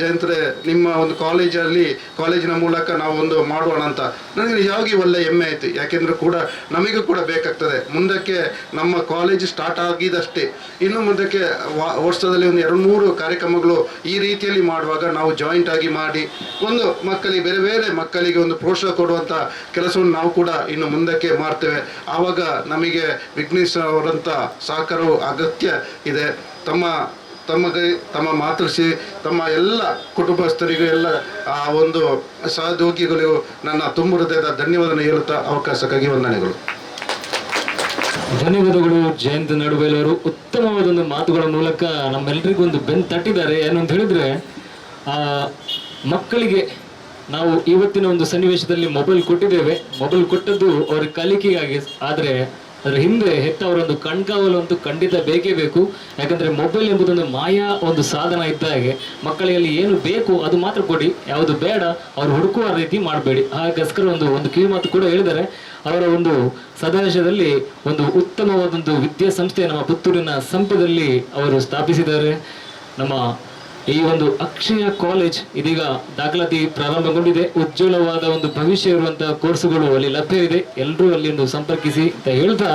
ಜಯಂತ್ರೆ ನಿಮ್ಮ ಒಂದು ಕಾಲೇಜಿನ ಮೂಲಕ ನಾವು ಒಂದು ಮಾಡೋಣ ಅಂತ ನನಗೆ ನಿಜವಾಗಿ ಒಳ್ಳೆ ಹೆಮ್ಮೆ ಆಯಿತು. ಯಾಕೆಂದರೆ ಕೂಡ ನಮಗೂ ಕೂಡ ಬೇಕಾಗ್ತದೆ. ಮುಂದಕ್ಕೆ ನಮ್ಮ ಕಾಲೇಜ್ ಸ್ಟಾರ್ಟ್ ಆಗಿದಷ್ಟೇ, ಇನ್ನು ಮುಂದಕ್ಕೆ ವರ್ಷದಲ್ಲಿ ಒಂದು 2-3 ಕಾರ್ಯಕ್ರಮಗಳು ಈ ರೀತಿಯಲ್ಲಿ ಮಾಡುವಾಗ ನಾವು ಜಾಯಿಂಟ್ ಆಗಿ ಮಾಡಿ ಒಂದು ಮಕ್ಕಳಿಗೆ ಬೇರೆ ಬೇರೆ ಮಕ್ಕಳಿಗೆ ಒಂದು ಪ್ರೋತ್ಸಾಹ ಕೊಡುವಂಥ ಕೆಲಸವನ್ನು ನಾವು ಕೂಡ ಇನ್ನು ಮುಂದಕ್ಕೆ ಮಾಡ್ತೇವೆ. ಆವಾಗ ನಮಗೆ ವಿಘ್ನೇಶ್ ಅವರಂಥ ಸಹಕಾರವು ಅಗತ್ಯ ಇದೆ. ತಮ್ಮ ಮಾತೃಶ್ರೀ, ತಮ್ಮ ಎಲ್ಲ ಕುಟುಂಬಸ್ಥರಿಗೂ ಎಲ್ಲ ಆ ಒಂದು ಸಹೋದ್ಯೋಗಿಗಳಿಗೂ ನನ್ನ ತುಂಬ ಹೃದಯದ ಧನ್ಯವಾದ ಹೇಳುತ್ತಾ ಅವಕಾಶಕ್ಕಾಗಿ ವಂದನೆಗಳು. ಧನ್ಯವಾದಗಳು ಜಯಂತ್ ನಡುಬೈಲವರು. ಉತ್ತಮವಾದೊಂದು ಮಾತುಗಳ ಮೂಲಕ ನಮ್ಮೆಲ್ಲರಿಗೂ ಒಂದು ಬೆನ್ನು ತಟ್ಟಿದ್ದಾರೆ. ಏನು ಅಂತ ಹೇಳಿದ್ರೆ, ಮಕ್ಕಳಿಗೆ ನಾವು ಇವತ್ತಿನ ಒಂದು ಸನ್ನಿವೇಶದಲ್ಲಿ ಮೊಬೈಲ್ ಕೊಟ್ಟಿದ್ದೇವೆ. ಮೊಬೈಲ್ ಕೊಟ್ಟದ್ದು ಅವರ ಕಲಿಕೆಗಾಗಿ, ಆದರೆ ಅದರ ಹಿಂದೆ ಹೆತ್ತವರೊಂದು ಕಣ್ಗಾವಲು ಅಂತೂ ಖಂಡಿತ ಬೇಕೇ ಬೇಕು. ಯಾಕಂದರೆ ಮೊಬೈಲ್ ಎಂಬುದೊಂದು ಮಾಯಾ ಒಂದು ಸಾಧನ ಇದ್ದ ಹಾಗೆ, ಮಕ್ಕಳಿಗೆ ಏನು ಬೇಕು ಅದು ಮಾತ್ರ ಕೊಡಿ, ಯಾವುದು ಬೇಡ ಅವರು ಹುಡುಕುವ ರೀತಿ ಮಾಡಬೇಡಿ. ಹಾಗೋಸ್ಕರ ಒಂದು ಕಿವಿ ಮಾತು ಕೂಡ ಹೇಳಿದ್ದಾರೆ. ಅವರ ಒಂದು ಸದಾಶಯದಲ್ಲಿ ಒಂದು ಉತ್ತಮವಾದೊಂದು ವಿದ್ಯಾಸಂಸ್ಥೆ ನಮ್ಮ ಪುತ್ತೂರಿನ ಸಂಪದಲ್ಲಿ ಅವರು ಸ್ಥಾಪಿಸಿದ್ದಾರೆ. ನಮ್ಮ ಈ ಒಂದು ಅಕ್ಷಯ ಕಾಲೇಜ್ ಇದೀಗ ದಾಖಲಾತಿ ಪ್ರಾರಂಭಗೊಂಡಿದೆ. ಉಜ್ವಲವಾದ ಒಂದು ಭವಿಷ್ಯ ಇರುವಂತಹ ಕೋರ್ಸುಗಳು ಅಲ್ಲಿ ಲಭ್ಯವಿದೆ. ಎಲ್ಲರೂ ಅಲ್ಲಿ ಒಂದು ಸಂಪರ್ಕಿಸಿ ಅಂತ ಹೇಳ್ತಾ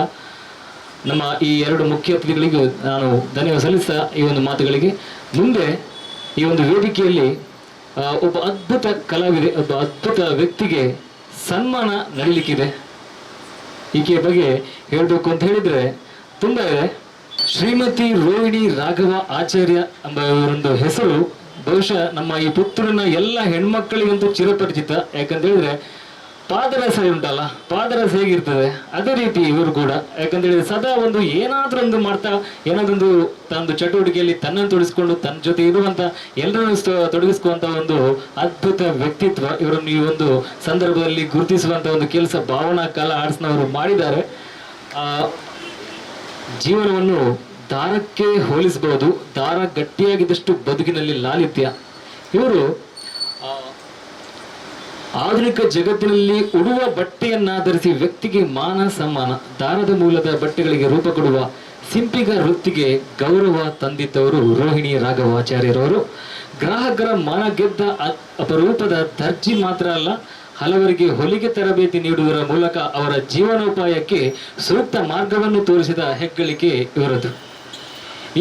ನಮ್ಮ ಈ ಎರಡು ಮುಖ್ಯ ಅತಿಥಿಗಳಿಗೂ ನಾನು ಧನ್ಯವಾದ ಸಲ್ಲಿಸ್ತಾ ಈ ಒಂದು ಮಾತುಗಳಿಗೆ ಮುಂದೆ ಈ ಒಂದು ವೇದಿಕೆಯಲ್ಲಿ ಒಬ್ಬ ಅದ್ಭುತ ಕಲಾವಿದೆ, ಒಬ್ಬ ಅದ್ಭುತ ವ್ಯಕ್ತಿಗೆ ಸನ್ಮಾನ ನಡೀಲಿಕ್ಕಿದೆ. ಈಕೆಯ ಬಗ್ಗೆ ಹೇಳಬೇಕು ಅಂತ ಹೇಳಿದ್ರೆ ತುಂಬ ಇದೆ. ಶ್ರೀಮತಿ ರೋಹಿಣಿ ರಾಘವ ಆಚಾರ್ಯ ಎಂಬ ಒಂದು ಹೆಸರು ಬಹುಶಃ ನಮ್ಮ ಈ ಪುತ್ತೂರಿನ ಎಲ್ಲ ಹೆಣ್ಮಕ್ಕಳಿಗಂತೂ ಚಿರಪರಿಚಿತ. ಯಾಕಂತ ಹೇಳಿದ್ರೆ ಪಾದರಸ ಉಂಟಲ್ಲ, ಪಾದರಸ ಹೇಗಿರ್ತದೆ ಅದೇ ರೀತಿ ಇವರು ಕೂಡ. ಯಾಕಂತ ಹೇಳಿದ್ರೆ ಸದಾ ಒಂದು ಏನಾದ್ರೂ ಒಂದು ಮಾಡ್ತಾ, ಏನಾದ್ರೊಂದು ತನ್ನದು ಚಟುವಟಿಕೆಯಲ್ಲಿ ತನ್ನನ್ನು ತೊಡಗಿಸ್ಕೊಂಡು ತನ್ನ ಜೊತೆ ಇರುವಂತ ಎಲ್ಲರನ್ನು ತೊಡಗಿಸ್ಕೊಂತ ಒಂದು ಅದ್ಭುತ ವ್ಯಕ್ತಿತ್ವ. ಇವರನ್ನು ಈ ಒಂದು ಸಂದರ್ಭದಲ್ಲಿ ಗುರುತಿಸುವಂತ ಒಂದು ಕೆಲಸ ಭಾವನಾ ಕಲಾ ಆರ್ಟ್ಸ್ನವರು ಮಾಡಿದ್ದಾರೆ. ಜೀವನವನ್ನು ದಾರಕ್ಕೆ ಹೋಲಿಸಬಹುದು. ದಾರ ಗಟ್ಟಿಯಾಗಿದ್ದಷ್ಟು ಬದುಕಿನಲ್ಲಿ ಲಾಲಿತ್ಯ. ಇವರು ಆಧುನಿಕ ಜಗತ್ತಿನಲ್ಲಿ ಉಡುವ ಬಟ್ಟೆಯನ್ನಾಧರಿಸಿ ವ್ಯಕ್ತಿಗೆ ಮಾನ ಸಮ್ಮಾನ, ದಾರದ ಮೂಲದ ಬಟ್ಟೆಗಳಿಗೆ ರೂಪ ಕೊಡುವ ಸಿಂಪಿಗ ವೃತ್ತಿಗೆ ಗೌರವ ತಂದಿದ್ದವರು ರೋಹಿಣಿ ರಾಘವಾಚಾರ್ಯರವರು. ಗ್ರಾಹಕರ ಮನ ಗೆದ್ದ ಅಪರೂಪದ ದರ್ಜಿ ಮಾತ್ರ ಅಲ್ಲ, ಹಲವರಿಗೆ ಹೊಲಿಗೆ ತರಬೇತಿ ನೀಡುವುದರ ಮೂಲಕ ಅವರ ಜೀವನೋಪಾಯಕ್ಕೆ ಸೂಕ್ತ ಮಾರ್ಗವನ್ನು ತೋರಿಸಿದ ಹೆಗ್ಗಳಿಕೆ ಇವರದು.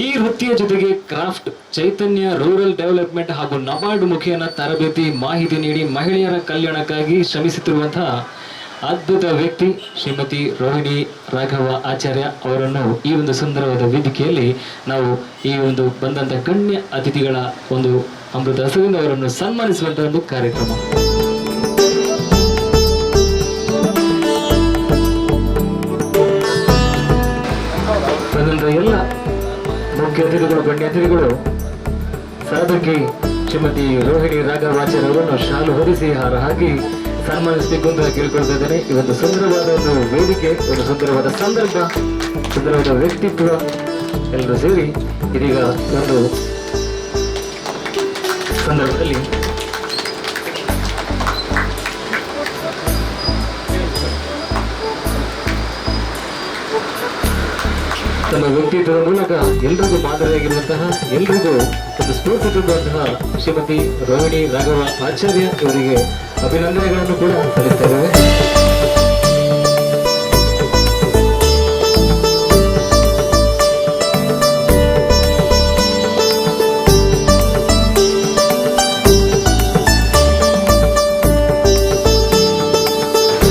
ಈ ವೃತ್ತಿಯ ಜೊತೆಗೆ ಕ್ರಾಫ್ಟ್, ಚೈತನ್ಯ ರೂರಲ್ ಡೆವಲಪ್ಮೆಂಟ್ ಹಾಗೂ ನಬಾರ್ಡ್ ಮುಖೇನ ತರಬೇತಿ ಮಾಹಿತಿ ನೀಡಿ ಮಹಿಳೆಯರ ಕಲ್ಯಾಣಕ್ಕಾಗಿ ಶ್ರಮಿಸುತ್ತಿರುವಂತಹ ಅದ್ಭುತ ವ್ಯಕ್ತಿ ಶ್ರೀಮತಿ ರೋಹಿಣಿ ರಾಘವ ಆಚಾರ್ಯ ಅವರನ್ನು ಈ ಒಂದು ಸುಂದರವಾದ ವೇದಿಕೆಯಲ್ಲಿ ನಾವು ಈ ಒಂದು ಬಂದಂತ ಗಣ್ಯ ಅತಿಥಿಗಳ ಒಂದು ಅಮೃತ ಹಸದಿಂದ ಅವರನ್ನು ಸನ್ಮಾನಿಸುವಂತಹ ಒಂದು ಕಾರ್ಯಕ್ರಮ. ಬಂದಂತ ಎಲ್ಲ ಮುಖ್ಯ ಅತಿಥಿಗಳು, ಗಣ್ಯ ಅತಿಥಿಗಳು, ಸಾಧಕಿ ಶ್ರೀಮತಿ ರೋಹಿಣಿ ರಾಘವಾಚಾರ್ಯ ಅವರನ್ನು ಶಾಲು ಹೊರಿಸಿ ಹಾರ ಹಾಕಿ ಸನ್ಮಾನಿಸಬೇಕು ಅಂತ ಕೇಳ್ಕೊಳ್ತಾ ಇದ್ದೇನೆ. ಇವತ್ತು ಸುಂದರವಾದ ಒಂದು ವೇದಿಕೆ, ಒಂದು ಸುಂದರವಾದ ಸಂದರ್ಭ, ಸುಂದರವಾದ ವ್ಯಕ್ತಿತ್ವ ಎಲ್ಲರೂ ಸೇರಿ ಇದೀಗ ಒಂದು ಸಂದರ್ಭದಲ್ಲಿ ತಮ್ಮ ವ್ಯಕ್ತಿತ್ವದ ಮೂಲಕ ಎಲ್ರಿಗೂ ಮಾದರಿಯಾಗಿರುವಂತಹ, ಎಲ್ರಿಗೂ ಒಂದು ಸ್ಫೂರ್ತಿ ತುಂಬುವಂತಹ ಶ್ರೀಮತಿ ರೋಹಿಣಿ ರಾಘವ ಆಚಾರ್ಯ ಇವರಿಗೆ ಅಭಿನಂದನೆಗಳನ್ನು ಕೂಡ ಸಲ್ಲಿಸ್ತಾ ಇದ್ದೇವೆ.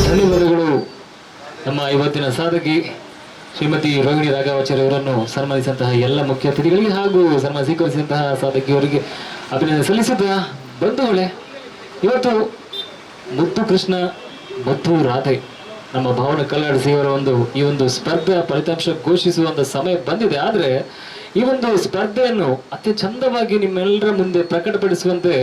ಧನ್ಯವಾದಗಳು. ನಮ್ಮ ಇವತ್ತಿನ ಸಾಧಕಿ ಶ್ರೀಮತಿ ರೋಹಿಣಿ ರಾಘವಾಚಾರ್ಯ ಅವರನ್ನು ಸನ್ಮಾನಿಸಿದಂತಹ ಎಲ್ಲ ಮುಖ್ಯ ಅತಿಥಿಗಳಿಗೆ ಹಾಗೂ ಸನ್ಮಾನ ಸ್ವೀಕರಿಸಿದಂತಹ ಸಾಧಕಿಯವರಿಗೆ ಅಭಿನಂದನೆ ಸಲ್ಲಿಸಿದ ಬಂಧುಗಳೇ, ಇವತ್ತು ಮುದ್ದು ಕೃಷ್ಣ ಮುದ್ದು ರಾಧೆ ನಮ್ಮ ಭಾವನಾ ಕಲ್ಯಾಣ ಸೇವರ ಈ ಒಂದು ಸ್ಪರ್ಧಾ ಫಲಿತಾಂಶ ಘೋಷಿಸುವಂತ ಸಮಯ ಬಂದಿದೆ. ಆದರೆ ಈ ಒಂದು ಸ್ಪರ್ಧೆಯನ್ನು ಅತಿ ಚಂದವಾಗಿ ನಿಮ್ಮೆಲ್ಲರ ಮುಂದೆ ಪ್ರಕಟಪಡಿಸುವಂತೆ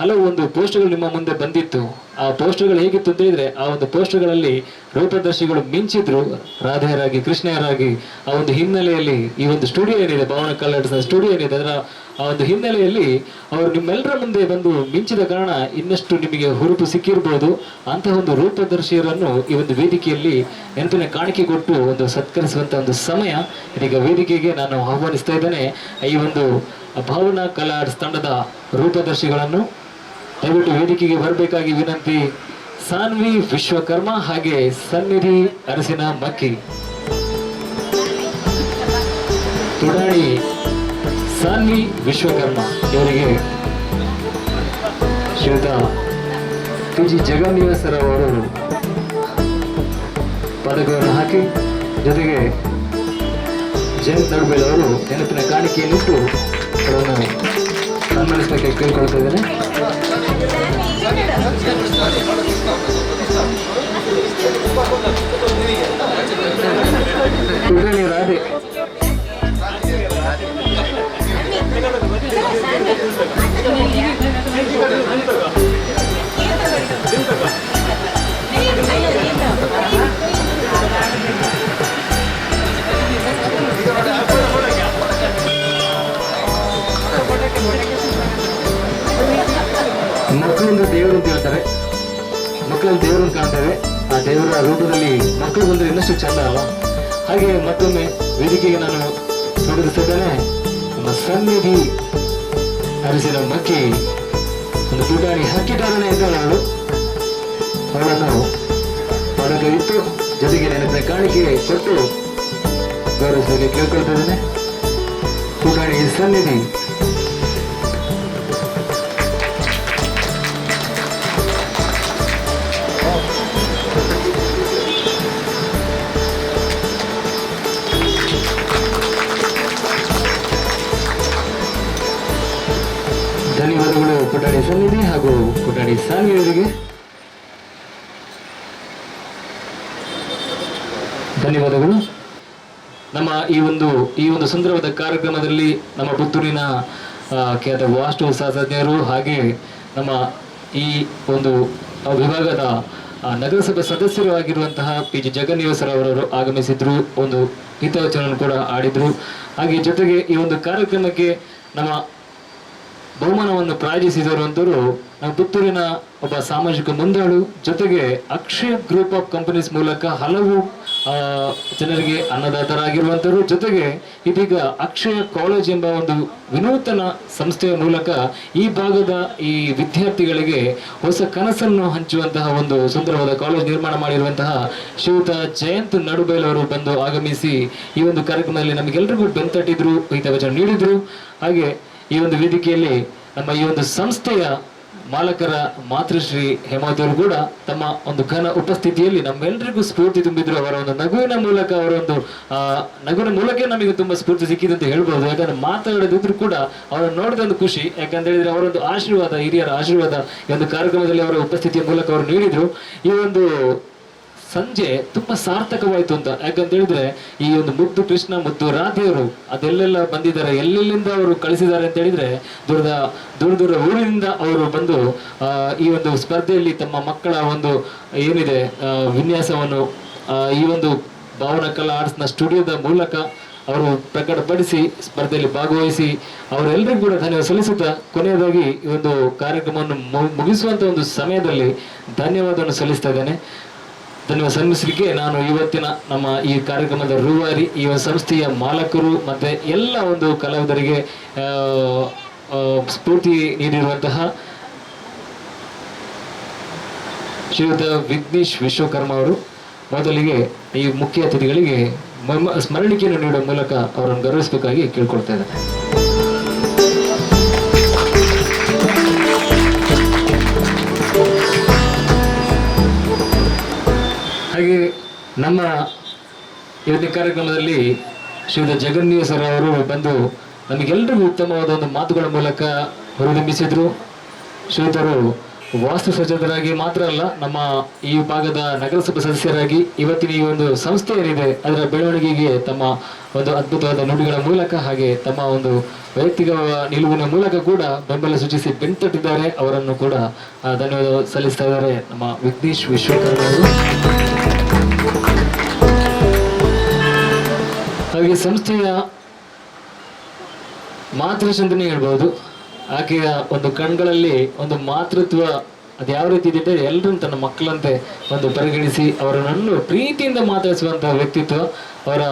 ಹಲವು ಒಂದು ಪೋಸ್ಟ್ಗಳು ನಿಮ್ಮ ಮುಂದೆ ಬಂದಿತ್ತು. ಆ ಪೋಸ್ಟ್ಗಳು ಹೇಗಿತ್ತು ಅಂತ ಹೇಳಿದ್ರೆ, ಆ ಒಂದು ಪೋಸ್ಟ್ಗಳಲ್ಲಿ ರೂಪದರ್ಶಿಗಳು ಮಿಂಚಿದ್ರು, ರಾಧೆಯರಾಗಿ ಕೃಷ್ಣಯರಾಗಿ. ಆ ಒಂದು ಹಿನ್ನೆಲೆಯಲ್ಲಿ ಈ ಒಂದು ಸ್ಟುಡಿಯೋ ಏನಿದೆ, ಭಾವನಾ ಕಲ್ಯಾಣ ಸ್ಟುಡಿಯೋ ಏನಿದೆ, ಅದರ ಆ ಒಂದು ಹಿನ್ನೆಲೆಯಲ್ಲಿ ಅವರು ನಿಮ್ಮೆಲ್ಲರ ಮುಂದೆ ಬಂದು ಮಿಂಚಿದ ಕಾರಣ ಇನ್ನಷ್ಟು ನಿಮಗೆ ಹುರುಪು ಸಿಕ್ಕಿರ್ಬೋದು. ಅಂತಹ ಒಂದು ರೂಪದರ್ಶಿಯರನ್ನು ಈ ಒಂದು ವೇದಿಕೆಯಲ್ಲಿ ನೆನಪಿನ ಕಾಣಿಕೆ ಕೊಟ್ಟು ಒಂದು ಸತ್ಕರಿಸುವಂತ ಒಂದು ಸಮಯ ಇದೀಗ ವೇದಿಕೆಗೆ ನಾನು ಆಹ್ವಾನಿಸ್ತಾ ಇದ್ದೇನೆ. ಈ ಒಂದು ಭಾವನಾ ಕಲಾ ಆರ್ಟ್ಸ್ ತಂಡದ ರೂಪದರ್ಶಿಗಳನ್ನು ದಯವಿಟ್ಟು ವೇದಿಕೆಗೆ ಬರಬೇಕಾಗಿ ವಿನಂತಿ. ಸಾನ್ವಿ ವಿಶ್ವಕರ್ಮ ಹಾಗೆ ಸನ್ನಿಧಿ ಅರಸಿನ ಮಕ್ಕಿ, ತುಡಾಣಿ ಸಾನ್ವಿ ವಿಶ್ವಕರ್ಮ ಇವರಿಗೆ ಶ್ರೀಯುತ PG ಜಗನ್ನಿವಾಸರ ಅವರು ಪದಕವನ್ನು ಹಾಕಿ, ಜೊತೆಗೆ ಜಯಂತ್ ನಡುಬೇಲ್ ಅವರು ನೆನಪಿನ ಕಾಣಿಕೆಯನ್ನಿಟ್ಟು ಅವರನ್ನು ಸನ್ಮಾನಿಸಬೇಕಾಗಿ ಕೇಳ್ಕೊಳ್ತಾ ಇದ್ದೇನೆ. ತುಡಾಣಿ ರಾಧೆ ಮಕ್ಕಳಿಂದ ದೇವರು ಅಂತ ಹೇಳ್ತಾರೆ, ಮಕ್ಕಳಲ್ಲಿ ದೇವರನ್ನು ಕಾಣ್ತೇವೆ. ಆ ದೇವರ ರೂಪದಲ್ಲಿ ಮಕ್ಕಳು ಬಂದರೆ ಇನ್ನಷ್ಟು ಚಂದ ಅಲ್ಲ. ಹಾಗೆ ಮತ್ತೊಮ್ಮೆ ವೇದಿಕೆಗೆ ನಾನು ತೊಡಗಿಸಿದ್ದೇನೆ ನಮ್ಮ ಸನ್ನಿಧಿ ಅರಸಿನ ಮಕ್ಕಿ, ಒಂದು ತುಡಾಣಿ ಹಕ್ಕಿದಾರನೇ ಇದ್ದಾಳೆ ಅವಳು. ಅವಳನ್ನು ಪದಕ ಇತ್ತು, ಜೊತೆಗೆ ನೆನಪಿನ ಕಾಣಿಕೆ ಕೊಟ್ಟು ಗೌರವಿಸಲಿಕ್ಕೆ ಕೇಳ್ಕೊಳ್ತಾ ಇದ್ದೇನೆ. ಪುಟಾಣಿ ಸನ್ನಿಧಿ. ಧನ್ಯವಾದಗಳು ಪುಟಾಣಿ ಸನ್ನಿಧಿ ಹಾಗೂ ಪುಟಾಣಿ ಸಾನ್ವಿಯವರಿಗೆ. ಧನ್ಯವಾದಗಳು. ನಮ್ಮ ಈ ಒಂದು ಸುಂದರವಾದ ಕಾರ್ಯಕ್ರಮದಲ್ಲಿ ನಮ್ಮ ಪುತ್ತೂರಿನ ಖ್ಯಾತ ವಾಸ್ತು ಶಾಸ್ತ್ರಜ್ಞರು ಹಾಗೆ ನಮ್ಮ ಈ ಒಂದು ವಿಭಾಗದ ನಗರಸಭೆ ಸದಸ್ಯರು ಆಗಿರುವಂತಹ PG ಜಗನ್ನಿವಾಸರ್ ಅವರು ಆಗಮಿಸಿದ್ರು, ಒಂದು ಹಿತವಚನ ಕೂಡ ಆಡಿದ್ರು. ಹಾಗೆ ಜೊತೆಗೆ ಈ ಒಂದು ಕಾರ್ಯಕ್ರಮಕ್ಕೆ ನಮ್ಮ ಬಹುಮಾನವನ್ನು ಪ್ರಾಯೋಜಿಸಿರುವಂತವರು ನಮ್ಮ ಪುತ್ತೂರಿನ ಒಬ್ಬ ಸಾಮಾಜಿಕ ಮುಂದಾಳು, ಜೊತೆಗೆ ಅಕ್ಷಯ ಗ್ರೂಪ್ ಆಫ್ ಕಂಪನೀಸ್ ಮೂಲಕ ಹಲವು ಜನರಿಗೆ ಅನ್ನದಾತರಾಗಿರುವಂತವರು, ಜೊತೆಗೆ ಇದೀಗ ಅಕ್ಷಯ ಕಾಲೇಜ್ ಎಂಬ ಒಂದು ವಿನೂತನ ಸಂಸ್ಥೆಯ ಮೂಲಕ ಈ ಭಾಗದ ಈ ವಿದ್ಯಾರ್ಥಿಗಳಿಗೆ ಹೊಸ ಕನಸನ್ನು ಹಂಚುವಂತಹ ಒಂದು ಸುಂದರವಾದ ಕಾಲೇಜ್ ನಿರ್ಮಾಣ ಮಾಡಿರುವಂತಹ ಶ್ರೀಯುತ ಜಯಂತ್ ನಡುಬೈಲ್ ಅವರು ಬಂದು ಆಗಮಿಸಿ ಈ ಒಂದು ಕಾರ್ಯಕ್ರಮದಲ್ಲಿ ನಮಗೆಲ್ಲರಿಗೂ ಬೆಂತಟ್ಟಿದ್ರು, ಹಿತವಚನ ನೀಡಿದ್ರು. ಹಾಗೆ ಈ ಒಂದು ವೇದಿಕೆಯಲ್ಲಿ ನಮ್ಮ ಈ ಒಂದು ಸಂಸ್ಥೆಯ ಮಾಲಕರ ಮಾತೃಶ್ರೀ ಹೇಮಾವತಿ ಅವರು ಕೂಡ ತಮ್ಮ ಒಂದು ಘನ ಉಪಸ್ಥಿತಿಯಲ್ಲಿ ನಮ್ಮೆಲ್ಲರಿಗೂ ಸ್ಫೂರ್ತಿ ತುಂಬಿದ್ರು. ಅವರ ಒಂದು ನಗುವಿನ ಮೂಲಕ ನಗುವಿನ ಮೂಲಕ ನಮಗೆ ತುಂಬಾ ಸ್ಫೂರ್ತಿ ಸಿಕ್ಕಿದೆ ಅಂತ ಹೇಳ್ಬೋದು. ಯಾಕಂದ್ರೆ ಮಾತಾಡದಿದ್ರು ಕೂಡ ಅವರನ್ನು ನೋಡಿದ ಒಂದು ಖುಷಿ, ಯಾಕಂತ ಹೇಳಿದ್ರೆ ಅವರೊಂದು ಆಶೀರ್ವಾದ, ಹಿರಿಯರ ಆಶೀರ್ವಾದ ಈ ಒಂದು ಕಾರ್ಯಕ್ರಮದಲ್ಲಿ ಅವರ ಉಪಸ್ಥಿತಿಯ ಮೂಲಕ ಅವರು ನೀಡಿದ್ರು. ಈ ಒಂದು ಸಂಜೆ ತುಂಬಾ ಸಾರ್ಥಕವಾಯಿತು ಅಂತ, ಯಾಕಂತ ಹೇಳಿದ್ರೆ ಈ ಒಂದು ಮುದ್ದು ಕೃಷ್ಣ ಮುದ್ದು ರಾಧೆಯವರು ಅದೆಲ್ಲೆಲ್ಲ ಬಂದಿದ್ದಾರೆ, ಎಲ್ಲೆಲ್ಲಿಂದ ಅವರು ಕಳಿಸಿದ್ದಾರೆ ಅಂತ ಹೇಳಿದ್ರೆ ದೂರ ಊರಿನಿಂದ ಅವರು ಬಂದು ಈ ಒಂದು ಸ್ಪರ್ಧೆಯಲ್ಲಿ ತಮ್ಮ ಮಕ್ಕಳ ಒಂದು ಏನಿದೆ ವಿನ್ಯಾಸವನ್ನು ಈ ಒಂದು ಭಾವನಾ ಕಲಾ ಆರ್ಟ್ಸ್ನ ಸ್ಟುಡಿಯೋದ ಮೂಲಕ ಅವರು ಪ್ರಕಟಪಡಿಸಿ ಸ್ಪರ್ಧೆಯಲ್ಲಿ ಭಾಗವಹಿಸಿ ಅವರೆಲ್ಲರಿಗೂ ಕೂಡ ಧನ್ಯವಾದ ಸಲ್ಲಿಸುತ್ತಾ ಕೊನೆಯದಾಗಿ ಈ ಒಂದು ಕಾರ್ಯಕ್ರಮವನ್ನು ಮುಗಿಸುವಂತ ಒಂದು ಸಮಯದಲ್ಲಿ ಧನ್ಯವಾದವನ್ನು ಸಲ್ಲಿಸ್ತಾ ಇದ್ದೇನೆ. ಧನ್ಯವಾದ ಸಲ್ಲಿಸಲಿಕ್ಕೆ ನಾನು ಇವತ್ತಿನ ನಮ್ಮ ಈ ಕಾರ್ಯಕ್ರಮದ ರೂವಾರಿ, ಈ ಒಂದು ಸಂಸ್ಥೆಯ ಮಾಲಕರು ಮತ್ತೆ ಎಲ್ಲ ಒಂದು ಕಲಾವಿದರಿಗೆ ಸ್ಫೂರ್ತಿ ನೀಡಿರುವಂತಹ ಶ್ರೀಯುತ ವಿಘ್ನೇಶ್ ವಿಶ್ವಕರ್ಮ ಅವರು ಮೊದಲಿಗೆ ಈ ಮುಖ್ಯ ಅತಿಥಿಗಳಿಗೆ ಸ್ಮರಣಿಕೆಯನ್ನು ನೀಡುವ ಮೂಲಕ ಅವರನ್ನು ಗೌರವಿಸಬೇಕಾಗಿ ಕೇಳ್ಕೊಳ್ತಾ ಇದ್ದಾರೆ. ಹಾಗೆ ನಮ್ಮ ಇವತ್ತಿನ ಕಾರ್ಯಕ್ರಮದಲ್ಲಿ ಶ್ರೀಯುತ ಜಗನ್ನಿವಾಸರ್ ಅವರು ಬಂದು ನಮಗೆಲ್ಲರಿಗೂ ಉತ್ತಮವಾದ ಒಂದು ಮಾತುಗಳ ಮೂಲಕ ಹೊರಬಿಂಬಿಸಿದ್ರು. ಶ್ರೀಯುತರು ವಾಸ್ತು ಸಜ್ಜಕರಾಗಿ ಮಾತ್ರ ಅಲ್ಲ, ನಮ್ಮ ಈ ಭಾಗದ ನಗರಸಭಾ ಸದಸ್ಯರಾಗಿ ಇವತ್ತಿನ ಈ ಒಂದು ಸಂಸ್ಥೆ ಏನಿದೆ ಅದರ ಬೆಳವಣಿಗೆಗೆ ತಮ್ಮ ಒಂದು ಅದ್ಭುತವಾದ ನುಡಿಗಳ ಮೂಲಕ ಹಾಗೆ ತಮ್ಮ ಒಂದು ವೈಯಕ್ತಿಕ ನಿಲುವಿನ ಮೂಲಕ ಕೂಡ ಬೆಂಬಲ ಸೂಚಿಸಿ ಬೆಂತಟ್ಟಿದ್ದಾರೆ. ಅವರನ್ನು ಕೂಡ ಧನ್ಯವಾದ ಸಲ್ಲಿಸ್ತಾ ಇದ್ದಾರೆ ನಮ್ಮ ವಿಘ್ನೇಶ್ ವಿಶ್ವಕರ್ಮ ಅವರು. ಹಾಗೆ ಸಂಸ್ಥೆಯ ಮಾತೃಶ್ರೀ ಅಂತಲೇ ಹೇಳ್ಬೋದು. ಆಕೆಯ ಒಂದು ಕಣ್ಗಳಲ್ಲಿ ಒಂದು ಮಾತೃತ್ವ ಅದು ಯಾವ ರೀತಿ ಇದೆ, ಎಲ್ಲರನ್ನು ತನ್ನ ಮಕ್ಕಳಂತೆ ಒಂದು ಪರಿಗಣಿಸಿ ಅವರನ್ನು ಪ್ರೀತಿಯಿಂದ ಮಾತಾಡಿಸುವಂತಹ ವ್ಯಕ್ತಿತ್ವ. ಅವರ